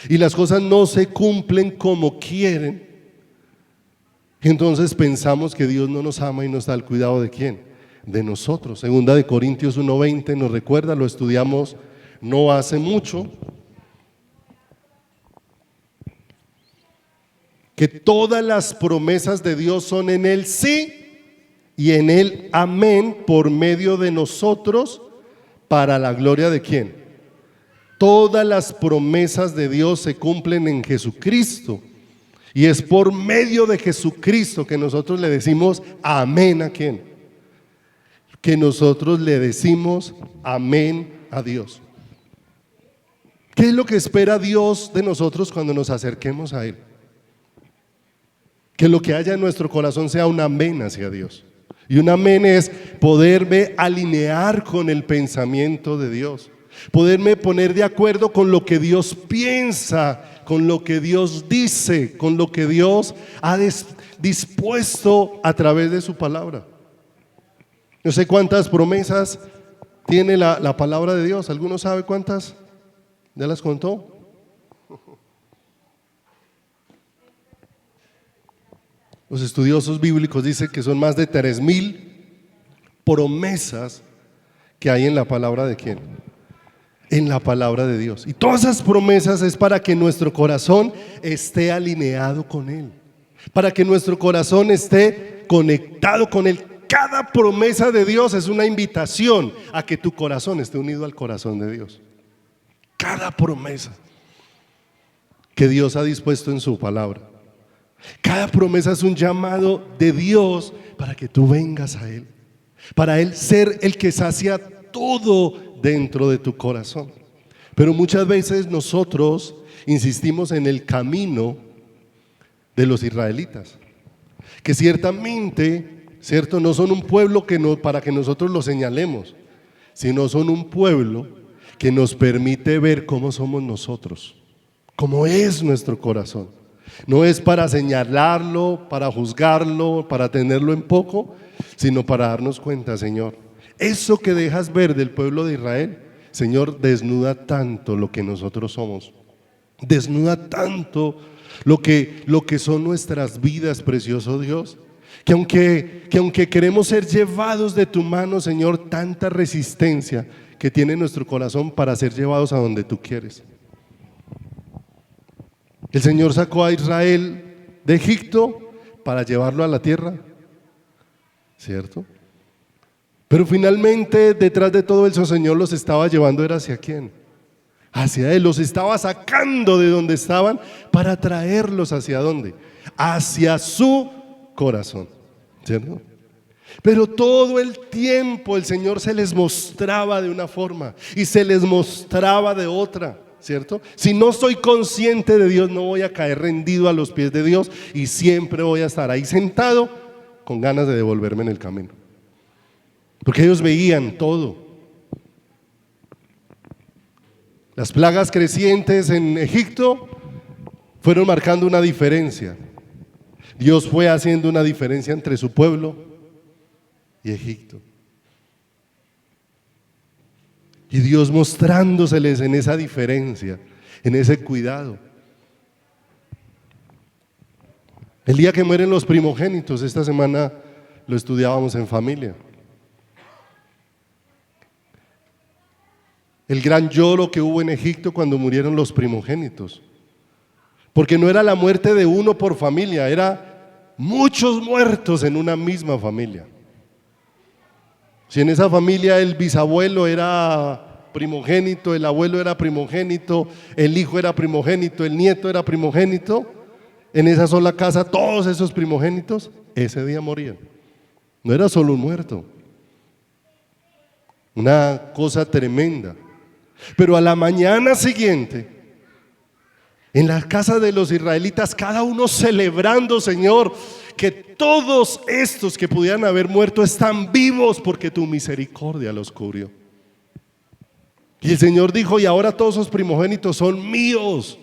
y las cosas no se cumplen como quieren, entonces pensamos que Dios no nos ama y nos da el cuidado de ¿quién? De nosotros. Segunda de Corintios 1:20 nos recuerda, lo estudiamos no hace mucho, que todas las promesas de Dios son en el sí y en el amén por medio de nosotros para la gloria de ¿quién? Todas las promesas de Dios se cumplen en Jesucristo, y es por medio de Jesucristo que nosotros le decimos amén a ¿quién? Que nosotros le decimos amén a Dios. ¿Qué es lo que espera Dios de nosotros cuando nos acerquemos a Él? Que lo que haya en nuestro corazón sea un amén hacia Dios. Y un amén es poderme alinear con el pensamiento de Dios, poderme poner de acuerdo con lo que Dios piensa, con lo que Dios dice, con lo que Dios ha dispuesto a través de su palabra. No sé cuántas promesas tiene la palabra de Dios. ¿Alguno sabe cuántas? ¿Ya las contó? Los estudiosos bíblicos dicen que son más de 3,000 promesas que hay en la palabra de ¿quién? En la palabra de Dios. Y todas esas promesas es para que nuestro corazón esté alineado con Él, para que nuestro corazón esté conectado con Él. Cada promesa de Dios es una invitación a que tu corazón esté unido al corazón de Dios. Cada promesa que Dios ha dispuesto en su palabra, cada promesa es un llamado de Dios para que tú vengas a Él, para Él ser el que sacia todo dentro de tu corazón. Pero muchas veces nosotros insistimos en el camino de los israelitas, que ciertamente, cierto, no son un pueblo que no, para que nosotros lo señalemos, sino son un pueblo que nos permite ver cómo somos nosotros, cómo es nuestro corazón. No es para señalarlo, para juzgarlo, para tenerlo en poco, sino para darnos cuenta, Señor, eso que dejas ver del pueblo de Israel, Señor, desnuda tanto lo que nosotros somos. Desnuda tanto lo que son nuestras vidas, precioso Dios, que aunque queremos ser llevados de tu mano, Señor, tanta resistencia que tiene nuestro corazón para ser llevados a donde tú quieres. El Señor sacó a Israel de Egipto para llevarlo a la tierra, ¿cierto? Pero finalmente, detrás de todo eso, el Señor los estaba llevando, ¿era hacia quién? Hacia Él. Los estaba sacando de donde estaban para traerlos ¿hacia dónde? Hacia su corazón, ¿cierto? Pero todo el tiempo el Señor se les mostraba de una forma y se les mostraba de otra, ¿cierto? Si no soy consciente de Dios, no voy a caer rendido a los pies de Dios y siempre voy a estar ahí sentado con ganas de devolverme en el camino. Porque ellos veían todo. Las plagas crecientes en Egipto fueron marcando una diferencia. Dios fue haciendo una diferencia entre su pueblo y Egipto. Y Dios mostrándoseles en esa diferencia, en ese cuidado. El día que mueren los primogénitos, esta semana lo estudiábamos en familia. El gran lloro que hubo en Egipto cuando murieron los primogénitos. Porque no era la muerte de uno por familia, era muchos muertos en una misma familia. Si en esa familia el bisabuelo era primogénito, el abuelo era primogénito, el hijo era primogénito, el nieto era primogénito, en esa sola casa todos esos primogénitos ese día morían. No era solo un muerto, una cosa tremenda. Pero a la mañana siguiente, en la casa de los israelitas, cada uno celebrando, Señor, que todos estos que pudieran haber muerto están vivos porque tu misericordia los cubrió. Y el Señor dijo: y ahora todos esos primogénitos son míos,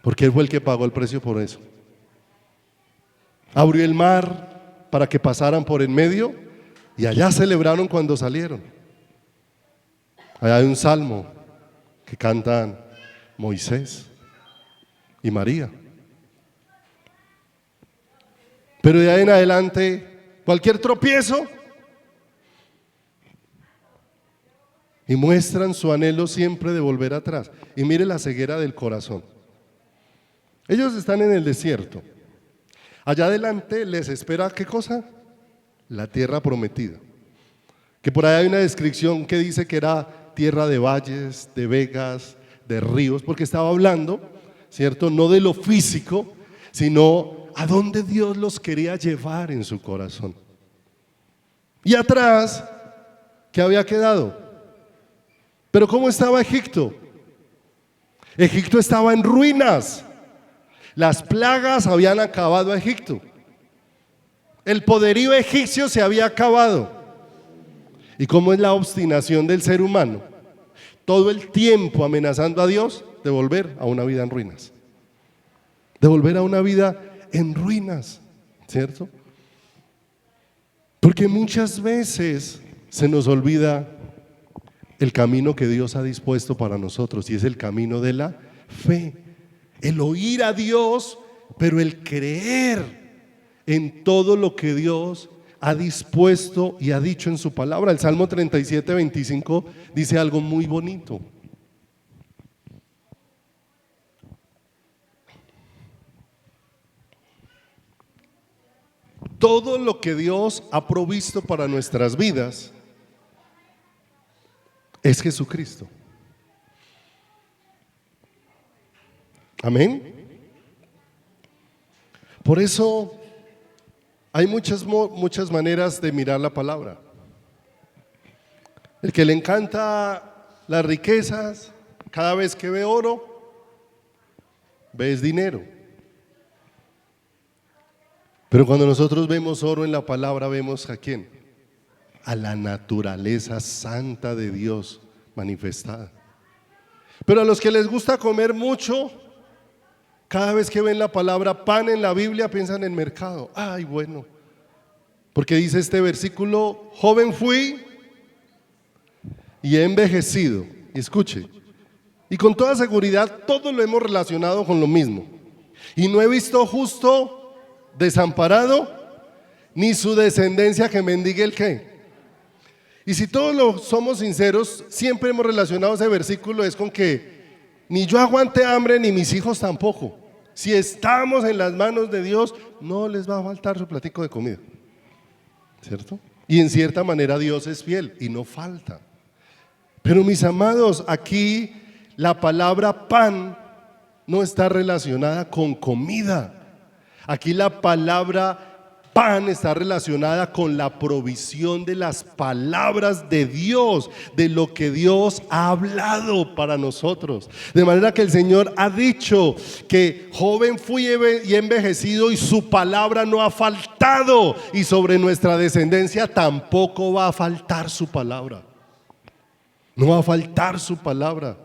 porque Él fue el que pagó el precio por eso. Abrió el mar para que pasaran por en medio y allá celebraron cuando salieron. Allá hay un salmo que cantan Moisés y María. Pero de ahí en adelante, cualquier tropiezo, y muestran su anhelo siempre de volver atrás. Y mire la ceguera del corazón. Ellos están en el desierto. Allá adelante les espera, ¿qué cosa? La tierra prometida. Que por ahí hay una descripción que dice que era tierra de valles, de vegas, de ríos, porque estaba hablando, ¿cierto? No de lo físico, sino a dónde Dios los quería llevar en su corazón. Y atrás, ¿qué había quedado? Pero ¿cómo estaba Egipto? Egipto estaba en ruinas. Las plagas habían acabado a Egipto. El poderío egipcio se había acabado. ¿Y cómo es la obstinación del ser humano? Todo el tiempo amenazando a Dios de volver a una vida en ruinas. De volver a una vida en ruinas, ¿cierto? Porque muchas veces se nos olvida el camino que Dios ha dispuesto para nosotros, y es el camino de la fe. El oír a Dios, pero el creer en todo lo que Dios ha dispuesto y ha dicho en su palabra. El Salmo 37, 25 dice algo muy bonito. Todo lo que Dios ha provisto para nuestras vidas es Jesucristo. Amén. Por eso hay muchas maneras de mirar la palabra. El que le encanta las riquezas, cada vez que ve oro, ves dinero. Pero cuando nosotros vemos oro en la palabra, vemos ¿a quién? A la naturaleza santa de Dios manifestada. Pero a los que les gusta comer mucho, cada vez que ven la palabra pan en la Biblia, piensan en mercado. Ay, bueno, porque dice este versículo: joven fui y he envejecido. Y escuche, Y con toda seguridad todos lo hemos relacionado con lo mismo. Y no he visto justo desamparado, ni su descendencia que mendigue el qué. Y si todos lo somos sinceros, siempre hemos relacionado ese versículo es con que ni yo aguante hambre, ni mis hijos tampoco. Si estamos en las manos de Dios, no les va a faltar su platico de comida, ¿cierto? Y en cierta manera Dios es fiel y no falta. Pero mis amados, aquí la palabra pan no está relacionada con comida. Aquí la palabra pan está relacionada con la provisión de las palabras de Dios, de lo que Dios ha hablado para nosotros. De manera que el Señor ha dicho que joven fui y envejecido y su palabra no ha faltado, y sobre nuestra descendencia tampoco va a faltar su palabra. No va a faltar su palabra.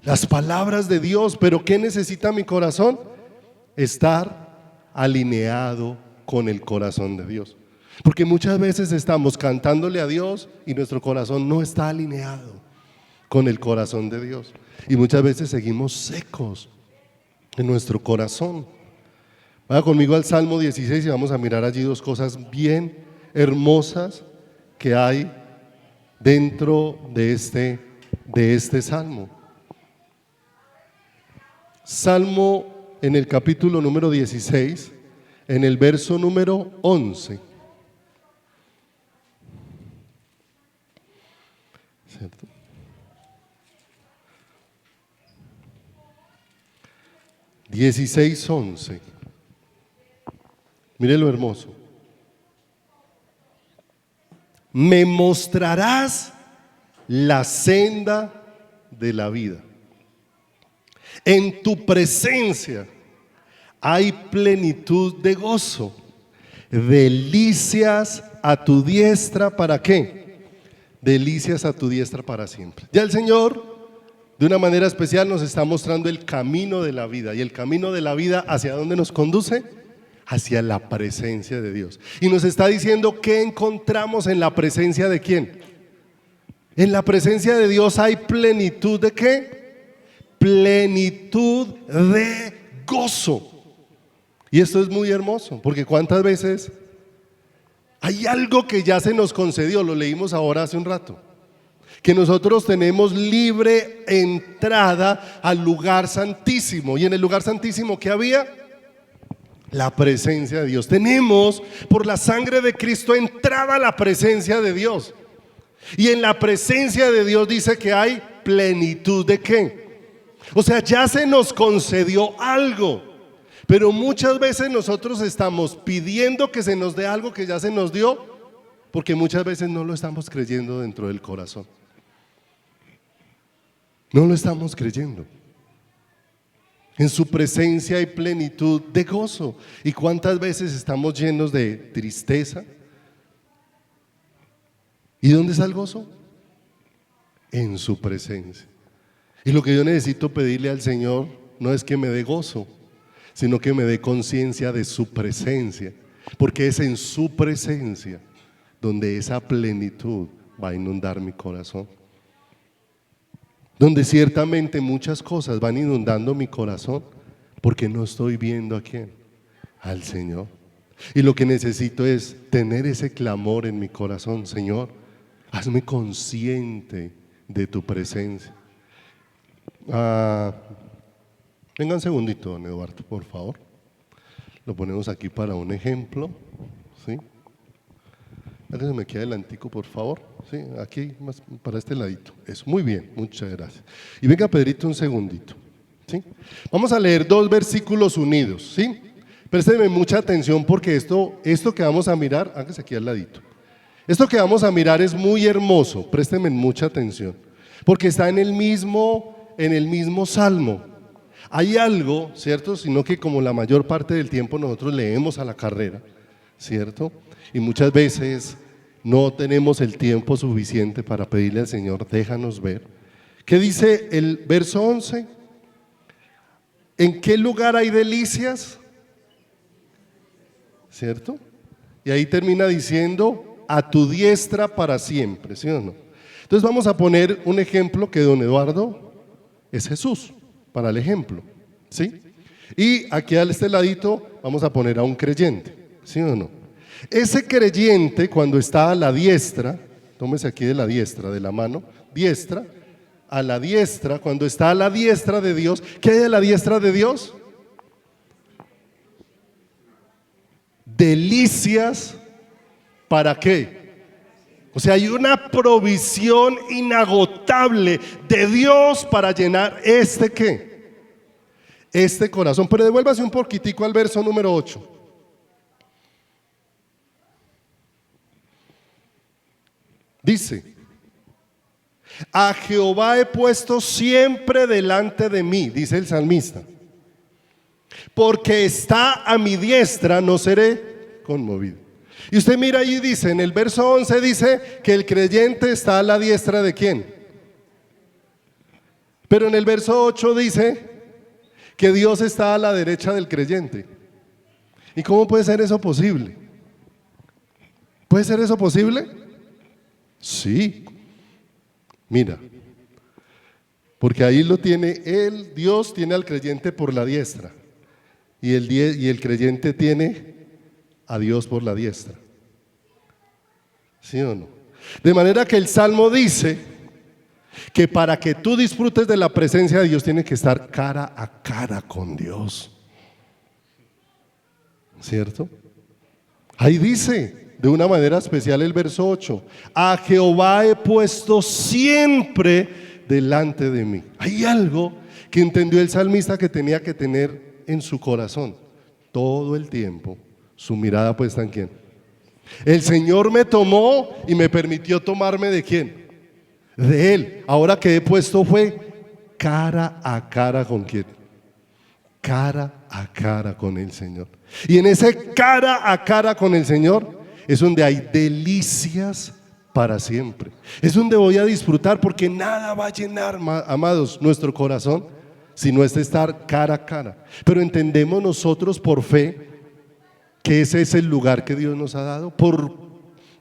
Las palabras de Dios. Pero ¿qué necesita mi corazón? Estar alineado con el corazón de Dios. Porque muchas veces estamos cantándole a Dios y nuestro corazón no está alineado con el corazón de Dios. Y muchas veces seguimos secos en nuestro corazón. Vaya conmigo al Salmo 16 y vamos a mirar allí dos cosas bien hermosas que hay dentro de este Salmo. Salmo en el capítulo número 16, en el verso número 11. ¿Cierto? (16:11). Mire lo hermoso. Me mostrarás la senda de la vida. En tu presencia hay plenitud de gozo, delicias a tu diestra. ¿Para qué? Delicias a tu diestra para siempre. Ya el Señor de una manera especial nos está mostrando el camino de la vida. ¿Y el camino de la vida hacia dónde nos conduce? Hacia la presencia de Dios. Y nos está diciendo qué encontramos en la presencia de quién. En la presencia de Dios hay plenitud de qué? Plenitud de gozo. Y esto es muy hermoso, porque cuántas veces hay algo que ya se nos concedió, lo leímos ahora hace un rato, que nosotros tenemos libre entrada al lugar santísimo. Y en el lugar santísimo, ¿qué había? La presencia de Dios. Tenemos por la sangre de Cristo entrada a la presencia de Dios. Y en la presencia de Dios dice que hay plenitud de ¿qué? O sea, ya se nos concedió algo, pero muchas veces nosotros estamos pidiendo que se nos dé algo que ya se nos dio, porque muchas veces no lo estamos creyendo dentro del corazón. No lo estamos creyendo. En su presencia hay plenitud de gozo. ¿Y cuántas veces estamos llenos de tristeza? ¿Y dónde está el gozo? En su presencia. Y lo que yo necesito pedirle al Señor no es que me dé gozo, sino que me dé conciencia de su presencia, porque es en su presencia donde esa plenitud va a inundar mi corazón, donde ciertamente muchas cosas van inundando mi corazón, porque no estoy viendo a quién, al Señor. Y lo que necesito es tener ese clamor en mi corazón: Señor, hazme consciente de tu presencia. Venga un segundito, don Eduardo, por favor. Lo ponemos aquí para un ejemplo, ¿sí? Que se me quede adelantico, por favor. Sí, aquí más para este ladito. Eso, muy bien, muchas gracias. Y venga, Pedrito, un segundito, ¿sí? Vamos a leer dos versículos unidos, ¿sí? Présteme mucha atención, porque esto que vamos a mirar, hágase aquí al ladito. Esto que vamos a mirar es muy hermoso. Présteme mucha atención, porque está en el mismo Salmo. Hay algo, ¿cierto? Sino que como la mayor parte del tiempo nosotros leemos a la carrera, ¿cierto? Y muchas veces no tenemos el tiempo suficiente para pedirle al Señor: déjanos ver. ¿Qué dice el verso 11? ¿En qué lugar hay delicias? ¿Cierto? Y ahí termina diciendo: a tu diestra para siempre, ¿sí o no? Entonces vamos a poner un ejemplo que don Eduardo es Jesús, para el ejemplo, ¿sí? Y aquí a este ladito vamos a poner a un creyente, ¿sí o no? Ese creyente cuando está a la diestra, tómese aquí de la diestra, de la mano, diestra, a la diestra, cuando está a la diestra de Dios, ¿qué hay a la diestra de Dios? Delicias, ¿para qué? O sea, hay una provisión inagotable de Dios para llenar ¿qué? Este corazón. Pero devuélvase un poquitico al verso número 8. Dice: a Jehová he puesto siempre delante de mí, dice el salmista, porque está a mi diestra, no seré conmovido. Y usted mira ahí, dice, en el verso 11 dice que el creyente está a la diestra ¿de quién? Pero en el verso 8 dice que Dios está a la derecha del creyente. ¿Y cómo puede ser eso posible? ¿Puede ser eso posible? Sí. Mira, porque ahí lo tiene él, Dios tiene al creyente por la diestra y el creyente tiene a Dios por la diestra. ¿Sí o no? De manera que el Salmo dice que para que tú disfrutes de la presencia de Dios tienes que estar cara a cara con Dios. ¿Cierto? Ahí dice de una manera especial el verso 8: a Jehová he puesto siempre delante de mí. Hay algo que entendió el salmista que tenía que tener en su corazón todo el tiempo, su mirada puesta en ¿quién? El Señor me tomó y me permitió tomarme ¿de quién? De Él. Ahora que he puesto fue cara a cara con ¿quién? Cara a cara con el Señor. Y en ese cara a cara con el Señor es donde hay delicias para siempre. Es donde voy a disfrutar, porque nada va a llenar, amados, nuestro corazón si no es estar cara a cara. Pero entendemos nosotros por fe que ese es el lugar que Dios nos ha dado. Por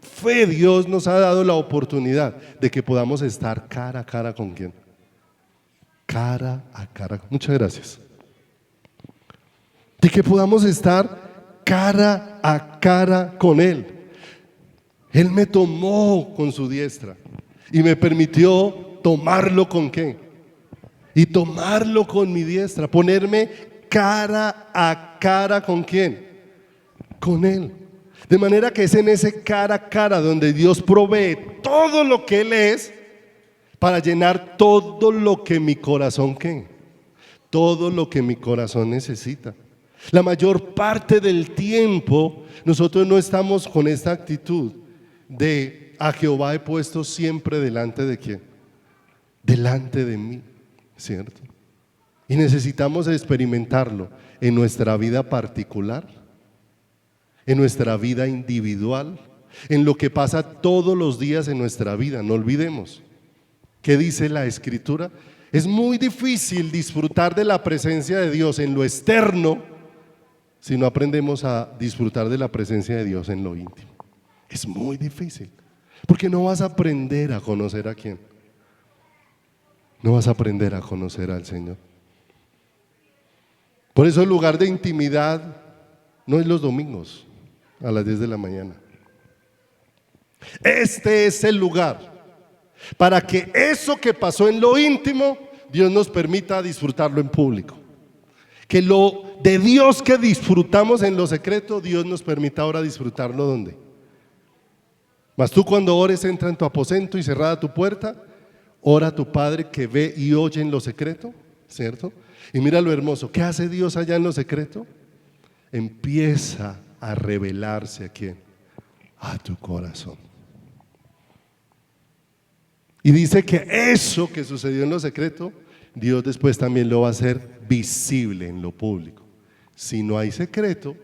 fe Dios nos ha dado la oportunidad de que podamos estar cara a cara con ¿quién? Cara a cara. Muchas gracias. De que podamos estar cara a cara con Él. Él me tomó con su diestra y me permitió tomarlo con ¿qué? Y tomarlo con mi diestra, ponerme cara a cara con ¿quién? Con Él. De manera que es en ese cara a cara donde Dios provee todo lo que Él es para llenar todo lo que mi corazón ¿qué? Todo lo que mi corazón necesita. La mayor parte del tiempo nosotros no estamos con esta actitud de a Jehová he puesto siempre delante de ¿quién? Delante de mí, ¿cierto? Y necesitamos experimentarlo en nuestra vida particular, en nuestra vida individual, en lo que pasa todos los días en nuestra vida. No olvidemos, ¿qué dice la Escritura? Es muy difícil disfrutar de la presencia de Dios en lo externo si no aprendemos a disfrutar de la presencia de Dios en lo íntimo. Es muy difícil, porque no vas a aprender a conocer a quién. No vas a aprender a conocer al Señor. Por eso el lugar de intimidad no es los domingos a las 10 de la mañana. Este es el lugar para que eso que pasó en lo íntimo, Dios nos permita disfrutarlo en público. Que lo de Dios que disfrutamos en lo secreto, Dios nos permita ahora disfrutarlo ¿dónde? Mas tú cuando ores, entra en tu aposento y cerrada tu puerta, ora a tu Padre que ve y oye en lo secreto, ¿cierto? Y mira lo hermoso, ¿qué hace Dios allá en lo secreto? Empieza a revelarse ¿a quién? A tu corazón. Y dice que eso que sucedió en lo secreto, Dios después también lo va a hacer visible en lo público. Si no hay secreto,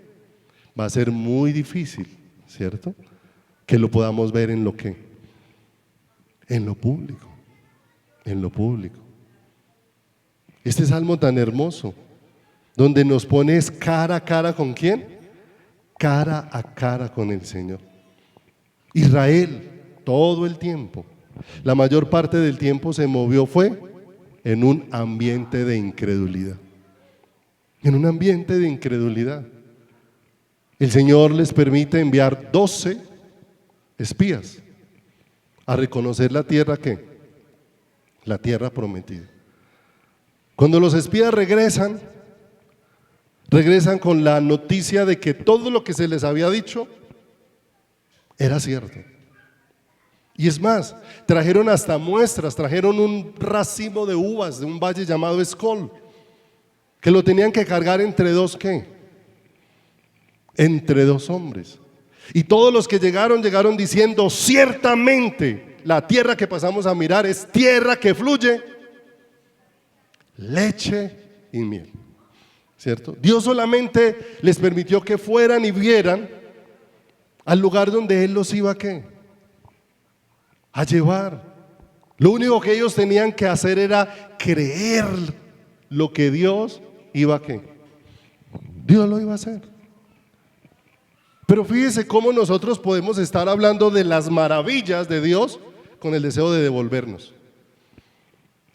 va a ser muy difícil, ¿cierto? Que lo podamos ver en lo que, en lo público, en lo público. Este salmo tan hermoso, donde nos pones cara a cara con ¿quién? Cara a cara con el Señor. Israel, todo el tiempo, La mayor parte del tiempo se movió fue en un ambiente de incredulidad. En un ambiente de incredulidad. El Señor les permite enviar 12 espías a reconocer la tierra ¿qué? La tierra prometida. Cuando los espías regresan con la noticia de que todo lo que se les había dicho era cierto. Y es más, trajeron hasta muestras, trajeron un racimo de uvas de un valle llamado Escol, que lo tenían que cargar entre dos ¿qué? Entre dos hombres. Y todos los que llegaron diciendo: ciertamente la tierra que pasamos a mirar es tierra que fluye leche y miel. ¿Cierto? Dios solamente les permitió que fueran y vieran al lugar donde Él los iba ¿qué? A llevar. Lo único que ellos tenían que hacer era creer lo que Dios iba a ¿qué? Dios lo iba a hacer. Pero fíjese cómo nosotros podemos estar hablando de las maravillas de Dios con el deseo de devolvernos.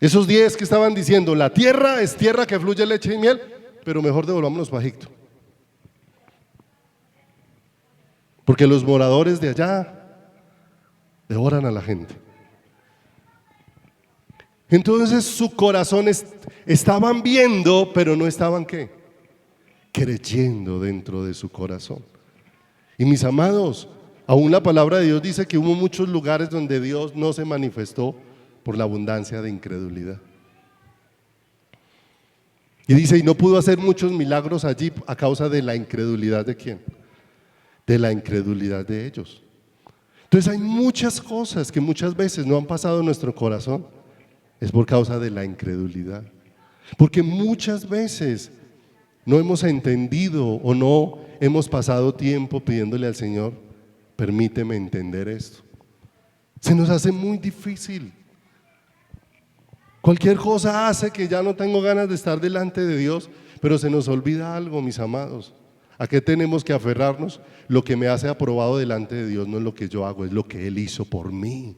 Esos 10 que estaban diciendo: la tierra es tierra que fluye leche y miel, pero mejor devolvámonos para Egipto. Porque los moradores de allá devoran a la gente. Entonces su corazón estaban viendo, pero no estaban ¿qué? Creyendo dentro de su corazón. Y mis amados, aún la palabra de Dios dice que hubo muchos lugares donde Dios no se manifestó por la abundancia de incredulidad. Y dice: y no pudo hacer muchos milagros allí a causa de la incredulidad ¿de quién? De la incredulidad de ellos. Entonces hay muchas cosas que muchas veces no han pasado en nuestro corazón, es por causa de la incredulidad. Porque muchas veces no hemos entendido o no hemos pasado tiempo pidiéndole al Señor: permíteme entender esto. Se nos hace muy difícil. Cualquier cosa hace que ya no tengo ganas de estar delante de Dios, pero se nos olvida algo, mis amados. ¿A qué tenemos que aferrarnos? Lo que me hace aprobado delante de Dios no es lo que yo hago, es lo que Él hizo por mí.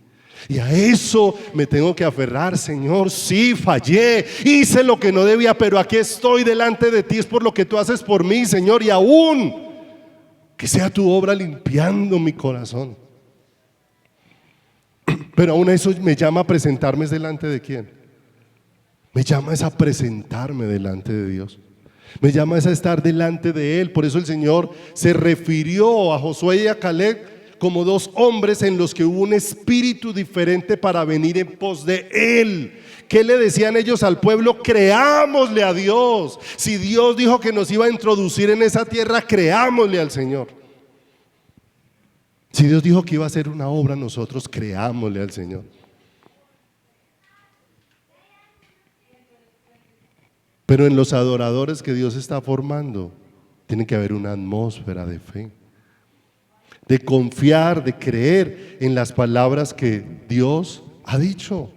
Y a eso me tengo que aferrar. Señor, sí, fallé, hice lo que no debía, pero aquí estoy delante de ti, es por lo que tú haces por mí, Señor, y aún que sea tu obra limpiando mi corazón. Pero aún eso me llama a presentarme delante de quién. Me llama a presentarme delante de Dios. Me llama a estar delante de Él. Por eso el Señor se refirió a Josué y a Caleb como dos hombres en los que hubo un espíritu diferente para venir en pos de Él. ¿Qué le decían ellos al pueblo? Creámosle a Dios. Si Dios dijo que nos iba a introducir en esa tierra, creámosle al Señor. Si Dios dijo que iba a hacer una obra, nosotros creámosle al Señor. Pero en los adoradores que Dios está formando, tiene que haber una atmósfera de fe, de confiar, de creer en las palabras que Dios ha dicho.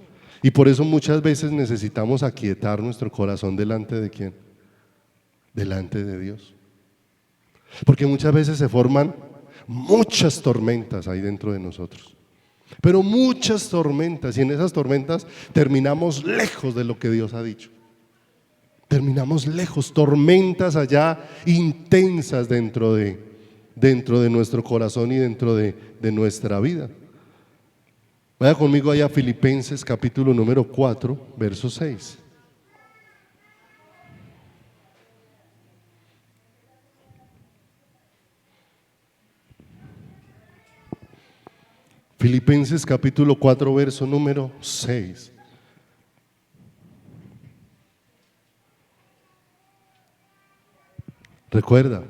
Y por eso muchas veces necesitamos aquietar nuestro corazón delante de ¿quién? Delante de Dios. Porque muchas veces se forman muchas tormentas ahí dentro de nosotros. Pero muchas tormentas, y en esas tormentas terminamos lejos de lo que Dios ha dicho. Terminamos lejos, tormentas allá intensas dentro de nuestro corazón y dentro de nuestra vida. Vaya conmigo allá a Filipenses capítulo número 4, verso 6. Filipenses capítulo 4, verso número 6. Recuerda,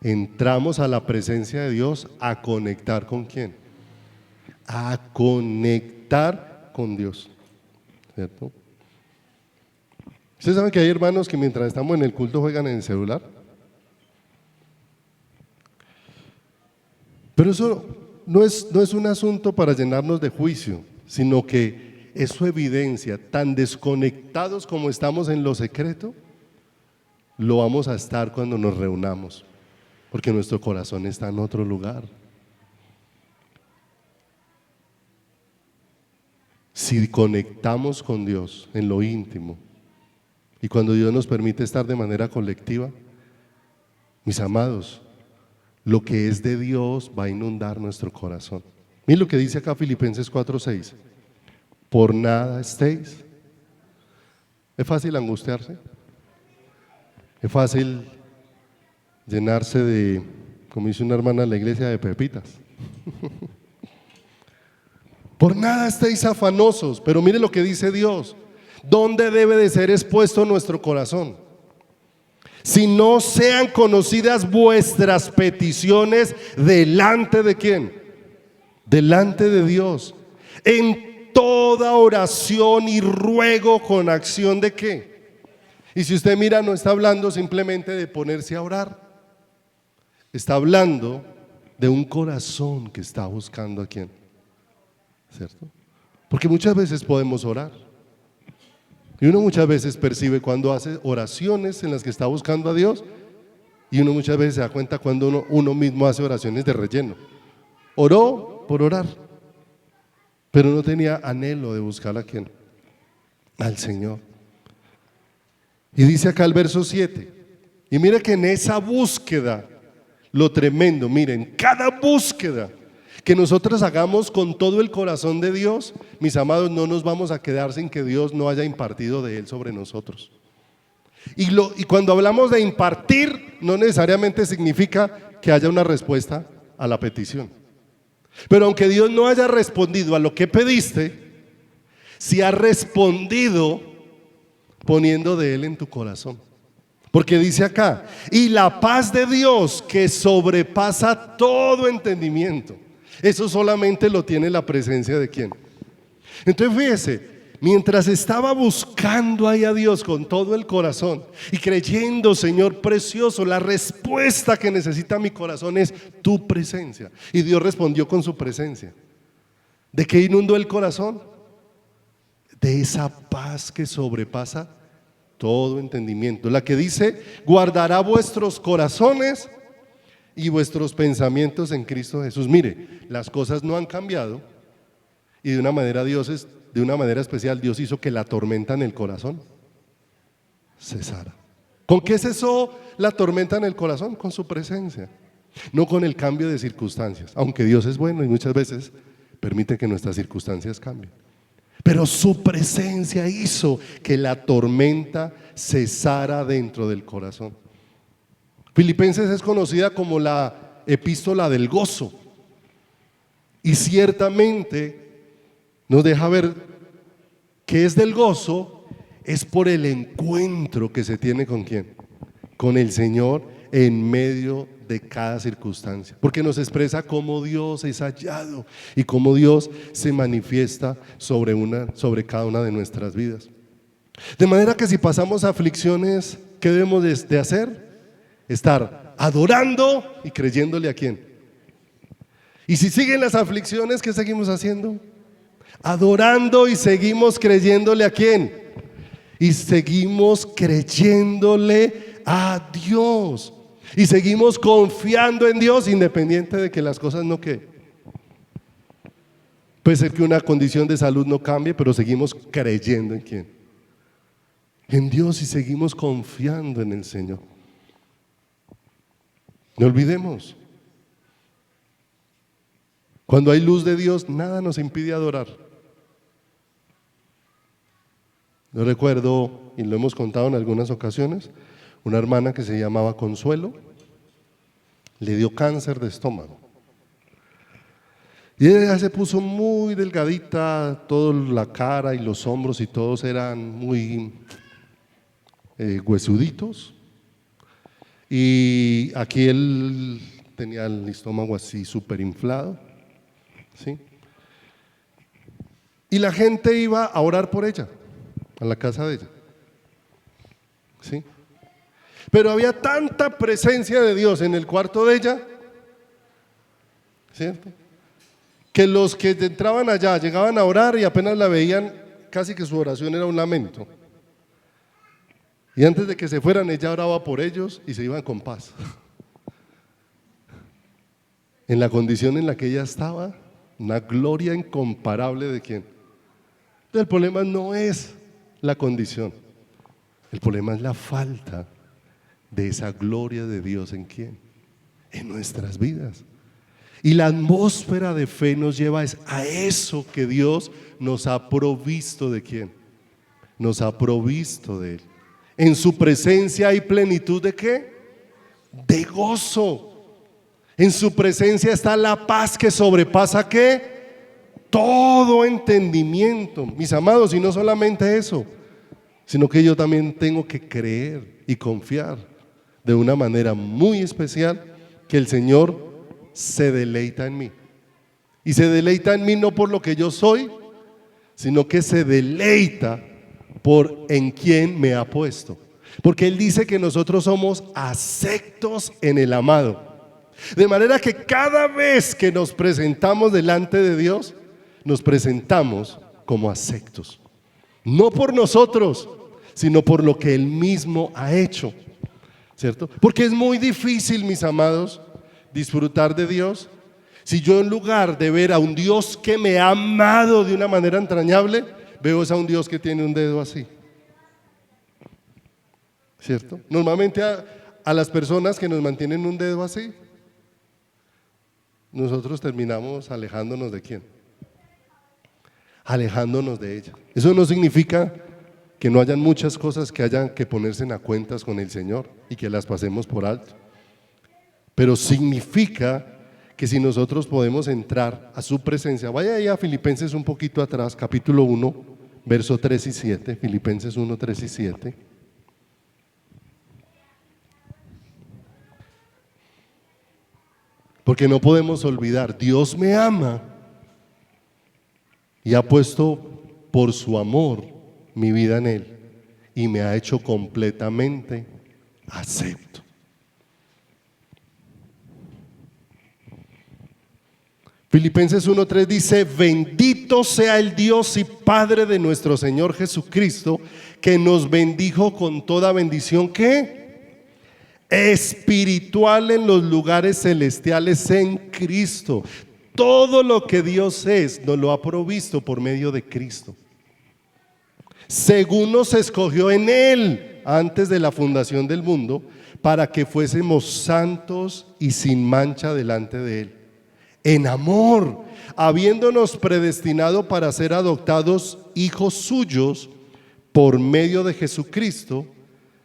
entramos a la presencia de Dios a conectar ¿con quién? A conectar con Dios, ¿cierto? ¿Ustedes saben que hay hermanos que mientras estamos en el culto juegan en el celular? Pero eso no es un asunto para llenarnos de juicio, sino que es su evidencia. Tan desconectados como estamos en lo secreto, lo vamos a estar cuando nos reunamos, porque nuestro corazón está en otro lugar. si conectamos con Dios en lo íntimo y cuando Dios nos permite estar de manera colectiva, mis amados, lo que es de Dios va a inundar nuestro corazón. Miren lo que dice acá Filipenses 4:6. Por nada estéis. ¿Es fácil angustiarse? ¿Es fácil llenarse de, como dice una hermana en la iglesia, de pepitas? Por nada estéis afanosos, pero mire lo que dice Dios. ¿Dónde debe de ser expuesto nuestro corazón? Si no sean conocidas vuestras peticiones delante de ¿quién? Delante de Dios. En toda oración y ruego con acción de ¿qué? Y si usted mira, no está hablando simplemente de ponerse a orar. Está hablando de un corazón que está buscando a ¿quién? ¿Cierto? Porque muchas veces podemos orar y uno muchas veces percibe cuando hace oraciones en las que está buscando a Dios, y uno muchas veces se da cuenta cuando uno mismo hace oraciones de relleno. Oró por orar, pero no tenía anhelo de buscar a ¿quién? Al Señor. Y dice acá el verso 7, y mire que en esa búsqueda, lo tremendo, miren, cada búsqueda que nosotros hagamos con todo el corazón de Dios, mis amados, no nos vamos a quedar sin que Dios no haya impartido de Él sobre nosotros. Y cuando hablamos de impartir, no necesariamente significa que haya una respuesta a la petición. Pero aunque Dios no haya respondido a lo que pediste, sí ha respondido poniendo de Él en tu corazón. Porque dice acá, y la paz de Dios que sobrepasa todo entendimiento. Eso solamente lo tiene la presencia de ¿quién? Entonces fíjese, mientras estaba buscando ahí a Dios con todo el corazón y creyendo, Señor precioso, la respuesta que necesita mi corazón es tu presencia. Y Dios respondió con su presencia. ¿De qué inundó el corazón? De esa paz que sobrepasa todo entendimiento. La que dice, guardará vuestros corazones y vuestros pensamientos en Cristo Jesús. Mire, las cosas no han cambiado y de una manera especial Dios hizo que la tormenta en el corazón cesara. ¿Con qué cesó la tormenta en el corazón? Con su presencia, no con el cambio de circunstancias, aunque Dios es bueno y muchas veces permite que nuestras circunstancias cambien. Pero su presencia hizo que la tormenta cesara dentro del corazón. Filipenses es conocida como la epístola del gozo, y ciertamente nos deja ver que es del gozo, es por el encuentro que se tiene con ¿quién? Con el Señor en medio de cada circunstancia, porque nos expresa cómo Dios es hallado y cómo Dios se manifiesta sobre cada una de nuestras vidas. De manera que si pasamos aflicciones, ¿qué debemos de hacer? Estar adorando y creyéndole a ¿quién? Y si siguen las aflicciones, ¿qué seguimos haciendo? Adorando y seguimos creyéndole a ¿quién? Y seguimos creyéndole a Dios. Y seguimos confiando en Dios independiente de que las cosas no queden. Puede ser que una condición de salud no cambie, pero seguimos creyendo en ¿quién? En Dios, y seguimos confiando en el Señor. No olvidemos, cuando hay luz de Dios, nada nos impide adorar. Yo recuerdo, y lo hemos contado en algunas ocasiones, una hermana que se llamaba Consuelo, le dio cáncer de estómago. Y ella se puso muy delgadita, toda la cara y los hombros y todos eran muy huesuditos. Y aquí él tenía el estómago así súper inflado, ¿sí? Y la gente iba a orar por ella, a la casa de ella, ¿sí? Pero había tanta presencia de Dios en el cuarto de ella, ¿cierto? Que los que entraban allá llegaban a orar y apenas la veían, casi que su oración era un lamento. Y antes de que se fueran, ella oraba por ellos y se iban con paz. En la condición en la que ella estaba, una gloria incomparable de ¿quién? El problema no es la condición, el problema es la falta de esa gloria de Dios. ¿En quién? En nuestras vidas. Y la atmósfera de fe nos lleva a eso que Dios nos ha provisto. ¿De quién? Nos ha provisto de Él. En su presencia hay plenitud ¿de qué? De gozo. En su presencia está la paz que sobrepasa ¿qué? Todo entendimiento. Mis amados, y no solamente eso, sino que yo también tengo que creer y confiar de una manera muy especial que el Señor se deleita en mí. Y se deleita en mí no por lo que yo soy, sino que se deleita por en quien me ha puesto. Porque Él dice que nosotros somos aceptos en el amado. De manera que cada vez que nos presentamos delante de Dios, nos presentamos como aceptos. No por nosotros, sino por lo que Él mismo ha hecho. ¿Cierto? Porque es muy difícil, mis amados, disfrutar de Dios si yo, en lugar de ver a un Dios que me ha amado de una manera entrañable, veo a un Dios que tiene un dedo así. ¿Cierto? Normalmente a las personas que nos mantienen un dedo así, nosotros terminamos alejándonos ¿de quién? Alejándonos de ella. Eso no significa que no hayan muchas cosas que hayan que ponerse en a cuentas con el Señor y que las pasemos por alto, pero significa que si nosotros podemos entrar a su presencia, vaya ahí a Filipenses un poquito atrás, capítulo 1, verso 3 y 7, Filipenses 1, 3 y 7. Porque no podemos olvidar, Dios me ama y ha puesto por su amor mi vida en Él y me ha hecho completamente acepto. Filipenses 1:3 dice: bendito sea el Dios y Padre de nuestro Señor Jesucristo, que nos bendijo con toda bendición ¿qué? Espiritual en los lugares celestiales en Cristo. Todo lo que Dios es nos lo ha provisto por medio de Cristo, según nos escogió en Él antes de la fundación del mundo, para que fuésemos santos y sin mancha delante de Él, en amor, habiéndonos predestinado para ser adoptados hijos suyos por medio de Jesucristo,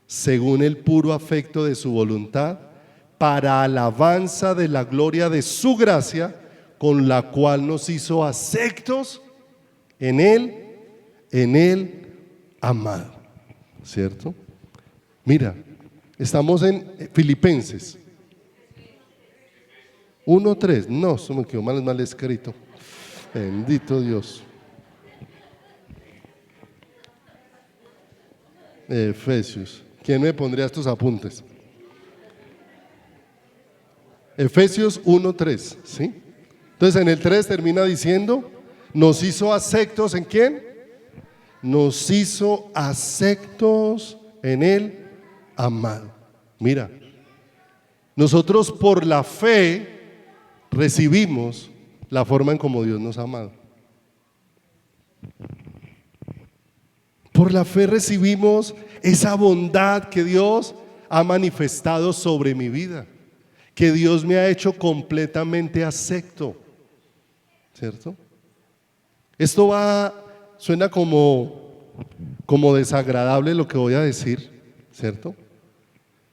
según el puro afecto de su voluntad, para alabanza de la gloria de su gracia, con la cual nos hizo aceptos en Él amado. ¿Cierto? Mira, estamos en Filipenses 1:3. No, eso me quedó mal escrito. Bendito Dios. Efesios. ¿Quién me pondría estos apuntes? Efesios 1:3, ¿sí? Entonces en el 3 termina diciendo: nos hizo aceptos ¿en quién? Nos hizo aceptos en Él amado. Mira, nosotros por la fe recibimos la forma en como Dios nos ha amado. Por la fe recibimos esa bondad que Dios ha manifestado sobre mi vida, que Dios me ha hecho completamente acepto. ¿Cierto? Esto suena como desagradable lo que voy a decir, ¿cierto?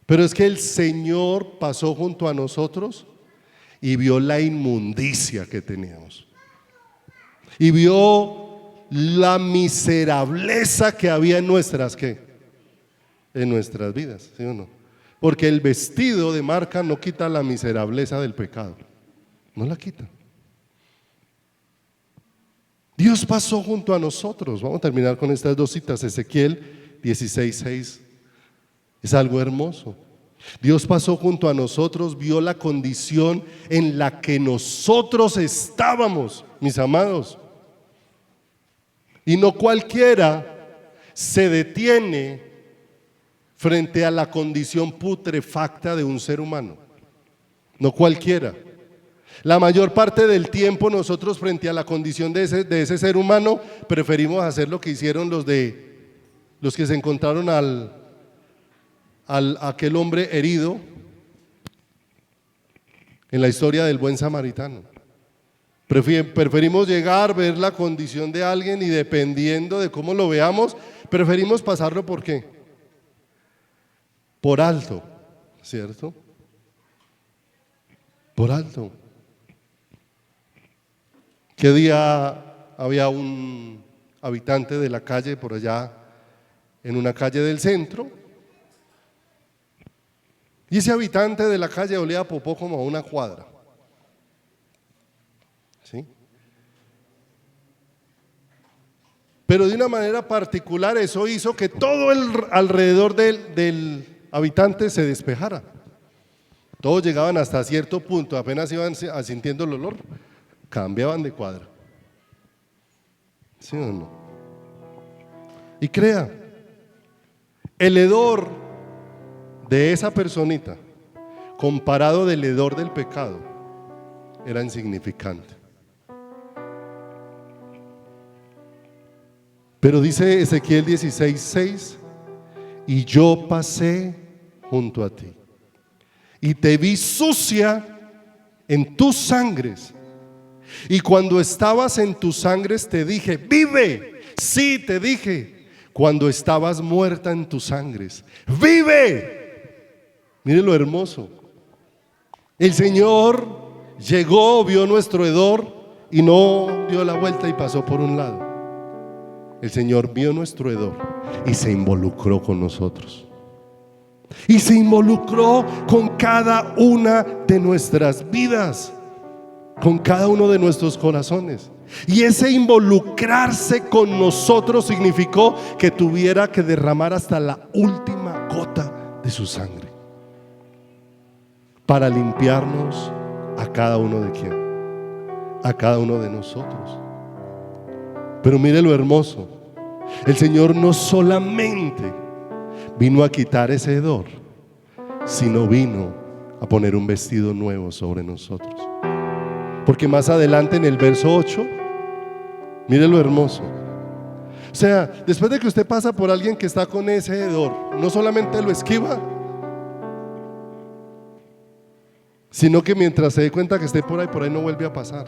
Pero es que el Señor pasó junto a nosotros y vio la inmundicia que teníamos, y vio la miserableza que había en nuestras vidas, ¿sí o no? Porque el vestido de marca no quita la miserableza del pecado, no la quita. Dios pasó junto a nosotros. Vamos a terminar con estas dos citas. Ezequiel 16:6 es algo hermoso. Dios pasó junto a nosotros, vio la condición en la que nosotros estábamos, mis amados. Y no cualquiera se detiene frente a la condición putrefacta de un ser humano. No cualquiera. La mayor parte del tiempo nosotros frente a la condición de ese ser humano preferimos hacer lo que hicieron los que se encontraron aquel hombre herido en la historia del buen samaritano. Preferimos llegar, ver la condición de alguien y dependiendo de cómo lo veamos, preferimos pasarlo ¿por qué? Por alto, ¿cierto? Por alto. ¿Qué día había un habitante de la calle por allá, en una calle del centro? Y ese habitante de la calle olía a popó como a una cuadra. ¿Sí? Pero de una manera particular eso hizo que todo el alrededor del habitante se despejara. Todos llegaban hasta cierto punto, apenas iban sintiendo el olor, cambiaban de cuadra. ¿Sí o no? Y crea, el hedor de esa personita, comparado del hedor del pecado, era insignificante. Pero dice Ezequiel 16:6, y yo pasé junto a ti, y te vi sucia en tus sangres, y cuando estabas en tus sangres te dije, vive. Sí, te dije, cuando estabas muerta en tus sangres, vive. Mire lo hermoso. El Señor llegó, vio nuestro hedor y no dio la vuelta y pasó por un lado. El Señor vio nuestro hedor y se involucró con nosotros. Y se involucró con cada una de nuestras vidas, con cada uno de nuestros corazones. Y ese involucrarse con nosotros significó que tuviera que derramar hasta la última gota de su sangre para limpiarnos a cada uno de quién, a cada uno de nosotros. Pero mire lo hermoso, el Señor no solamente vino a quitar ese hedor, sino vino a poner un vestido nuevo sobre nosotros. Porque más adelante en el verso 8, mire lo hermoso. O sea, después de que usted pasa por alguien que está con ese hedor, no solamente lo esquiva, sino que mientras se dé cuenta que esté por ahí no vuelve a pasar.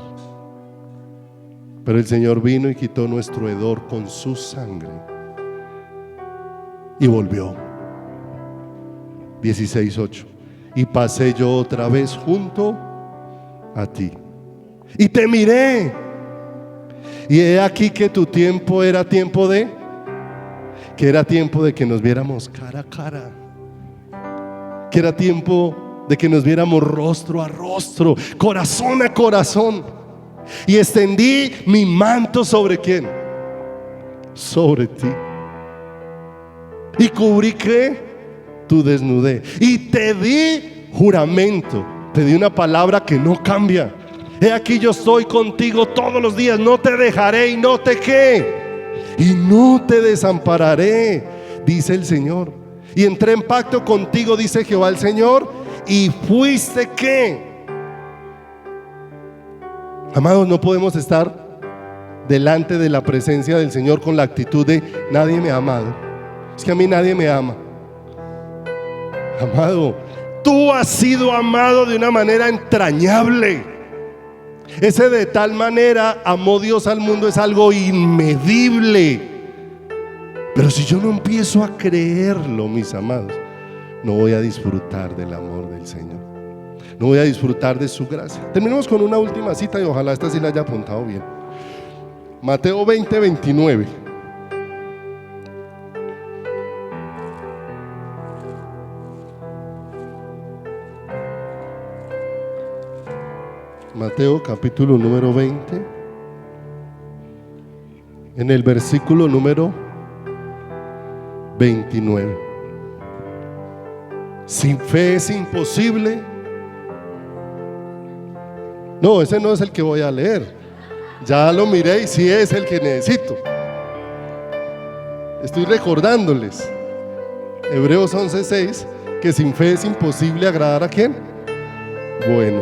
Pero el Señor vino y quitó nuestro hedor con su sangre y volvió. 16:8, y pasé yo otra vez junto a ti y te miré, y he aquí que tu tiempo era tiempo de que nos viéramos cara a cara, que era tiempo de que nos viéramos rostro a rostro, corazón a corazón. Y extendí mi manto ¿sobre quién? Sobre ti. Y cubrí ¿qué? Tu desnudez. Y te di juramento, te di una palabra que no cambia. He aquí yo estoy contigo todos los días, no te dejaré y no te ¿qué? Y no te desampararé, dice el Señor. Y entré en pacto contigo, dice Jehová el Señor, y fuiste ¿qué? Amados, no podemos estar delante de la presencia del Señor con la actitud de nadie me ha amado. Es que a mí nadie me ama. Amado, tú has sido amado de una manera entrañable. Ese de tal manera amó Dios al mundo es algo inmedible. Pero si yo no empiezo a creerlo, mis amados, no voy a disfrutar del amor del Señor. No voy a disfrutar de su gracia. Terminemos con una última cita y ojalá esta sí la haya apuntado bien. Mateo 20:29. Mateo capítulo número 20, en el versículo número 29. Sin fe es imposible. No, ese no es el que voy a leer. Ya lo miré y sí es el que necesito. Estoy recordándoles Hebreos 11:6, que sin fe es imposible agradar ¿a quién? Bueno,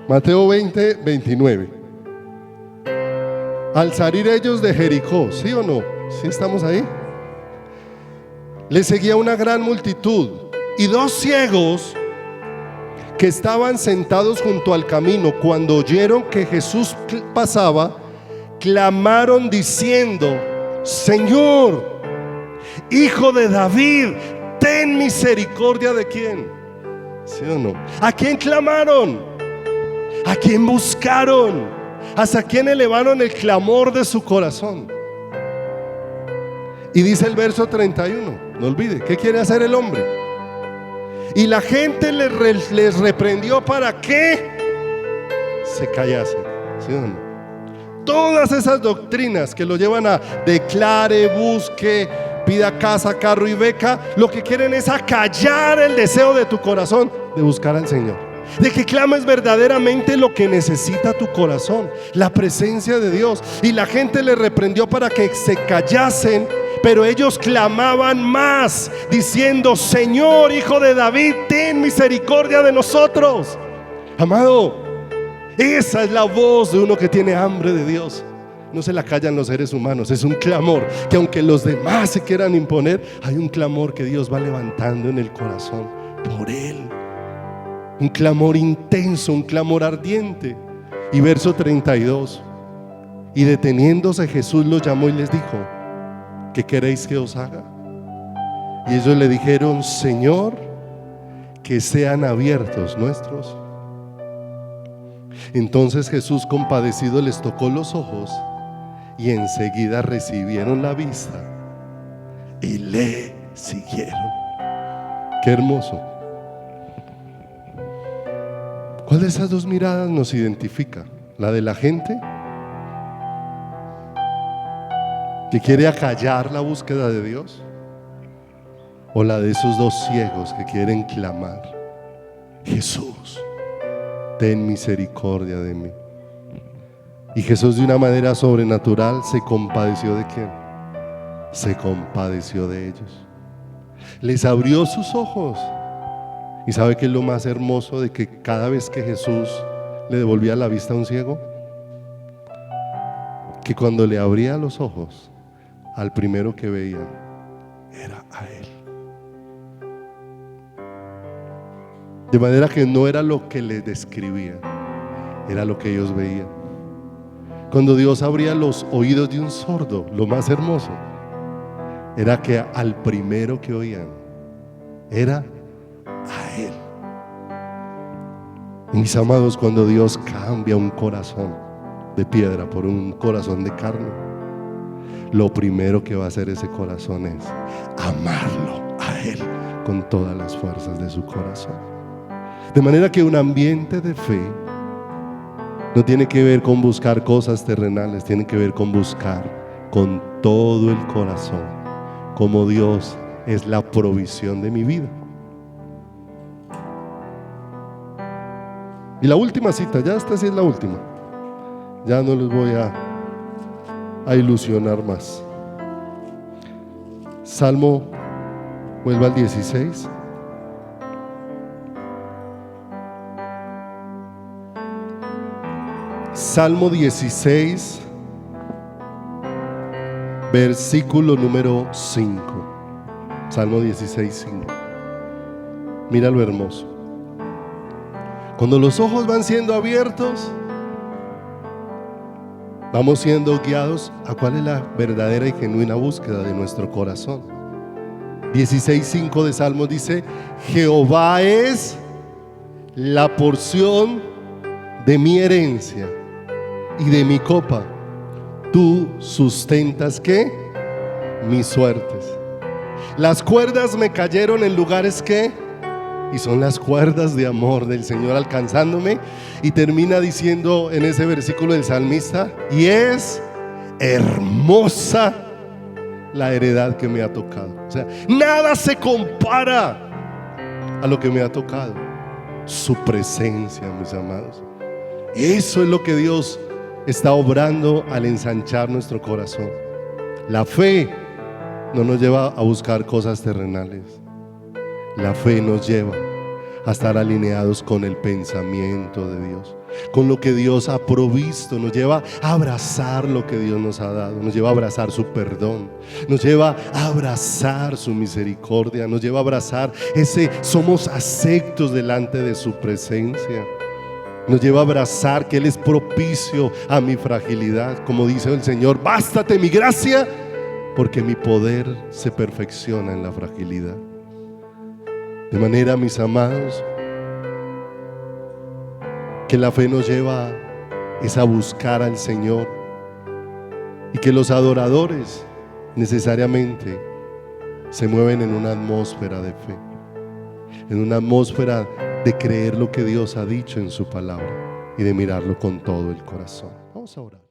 Mateo 20, 29. Al salir ellos de Jericó, ¿sí o no? ¿Sí estamos ahí? Les seguía una gran multitud y dos ciegos que estaban sentados junto al camino, cuando oyeron que Jesús pasaba, clamaron diciendo: Señor, Hijo de David, ten misericordia. ¿De quién? ¿Sí o no? ¿A quién clamaron? ¿A quién buscaron? ¿Hasta quién elevaron el clamor de su corazón? Y dice el verso 31, no olvide, ¿qué quiere hacer el hombre? Y la gente les reprendió para que se callasen. ¿Sí o no? Todas esas doctrinas que lo llevan a declare, busque, pida casa, carro y beca, lo que quieren es acallar el deseo de tu corazón de buscar al Señor, de que clames verdaderamente lo que necesita tu corazón, la presencia de Dios. Y la gente le reprendió para que se callasen, pero ellos clamaban más, diciendo: Señor, Hijo de David, ten misericordia de nosotros. Amado, esa es la voz de uno que tiene hambre de Dios. No se la callan los seres humanos, es un clamor que, aunque los demás se quieran imponer, hay un clamor que Dios va levantando en el corazón por él. Un clamor intenso, un clamor ardiente. Y verso 32: y deteniéndose Jesús los llamó y les dijo: ¿qué queréis que os haga? Y ellos le dijeron: Señor, que sean abiertos nuestros. Entonces Jesús, compadecido, les tocó los ojos, y enseguida recibieron la vista y le siguieron. Qué hermoso. ¿Cuál de esas dos miradas nos identifica? ¿La de la gente que quiere acallar la búsqueda de Dios, o la de esos dos ciegos que quieren clamar: Jesús, ten misericordia de mí? Y Jesús, de una manera sobrenatural, se compadeció ¿de quién? Se compadeció de ellos. Les abrió sus ojos. ¿Y sabe qué es lo más hermoso? De que cada vez que Jesús le devolvía la vista a un ciego, que cuando le abría los ojos, al primero que veían era a él. De manera que no era lo que les describían, era lo que ellos veían. Cuando Dios abría los oídos de un sordo, lo más hermoso era que al primero que oían era a él. Y mis amados, cuando Dios cambia un corazón de piedra por un corazón de carne, lo primero que va a hacer ese corazón es amarlo a él con todas las fuerzas de su corazón. De manera que un ambiente de fe no tiene que ver con buscar cosas terrenales, tiene que ver con buscar con todo el corazón como Dios es la provisión de mi vida. Y la última cita, ya esta sí es la última, ya no les voy a ilusionar más. Salmo, vuelva al 16. Salmo 16, versículo número 5. Salmo 16, 5. Mira lo hermoso. Cuando los ojos van siendo abiertos, vamos siendo guiados a cuál es la verdadera y genuina búsqueda de nuestro corazón. 16:5 de Salmos dice: Jehová es la porción de mi herencia y de mi copa. Tú sustentas ¿qué? Mis suertes. Las cuerdas me cayeron en lugares ¿qué? Y son las cuerdas de amor del Señor alcanzándome. Y termina diciendo en ese versículo del salmista: y es hermosa la heredad que me ha tocado. O sea, nada se compara a lo que me ha tocado. Su presencia, mis amados. Eso es lo que Dios está obrando al ensanchar nuestro corazón. La fe no nos lleva a buscar cosas terrenales. La fe nos lleva a estar alineados con el pensamiento de Dios, con lo que Dios ha provisto, nos lleva a abrazar lo que Dios nos ha dado, nos lleva a abrazar su perdón, nos lleva a abrazar su misericordia, nos lleva a abrazar somos aceptos delante de su presencia, nos lleva a abrazar que Él es propicio a mi fragilidad, como dice el Señor, bástate mi gracia, porque mi poder se perfecciona en la fragilidad. De manera, mis amados, que la fe nos lleva es a buscar al Señor, y que los adoradores necesariamente se mueven en una atmósfera de fe, en una atmósfera de creer lo que Dios ha dicho en su palabra y de mirarlo con todo el corazón. Vamos a orar.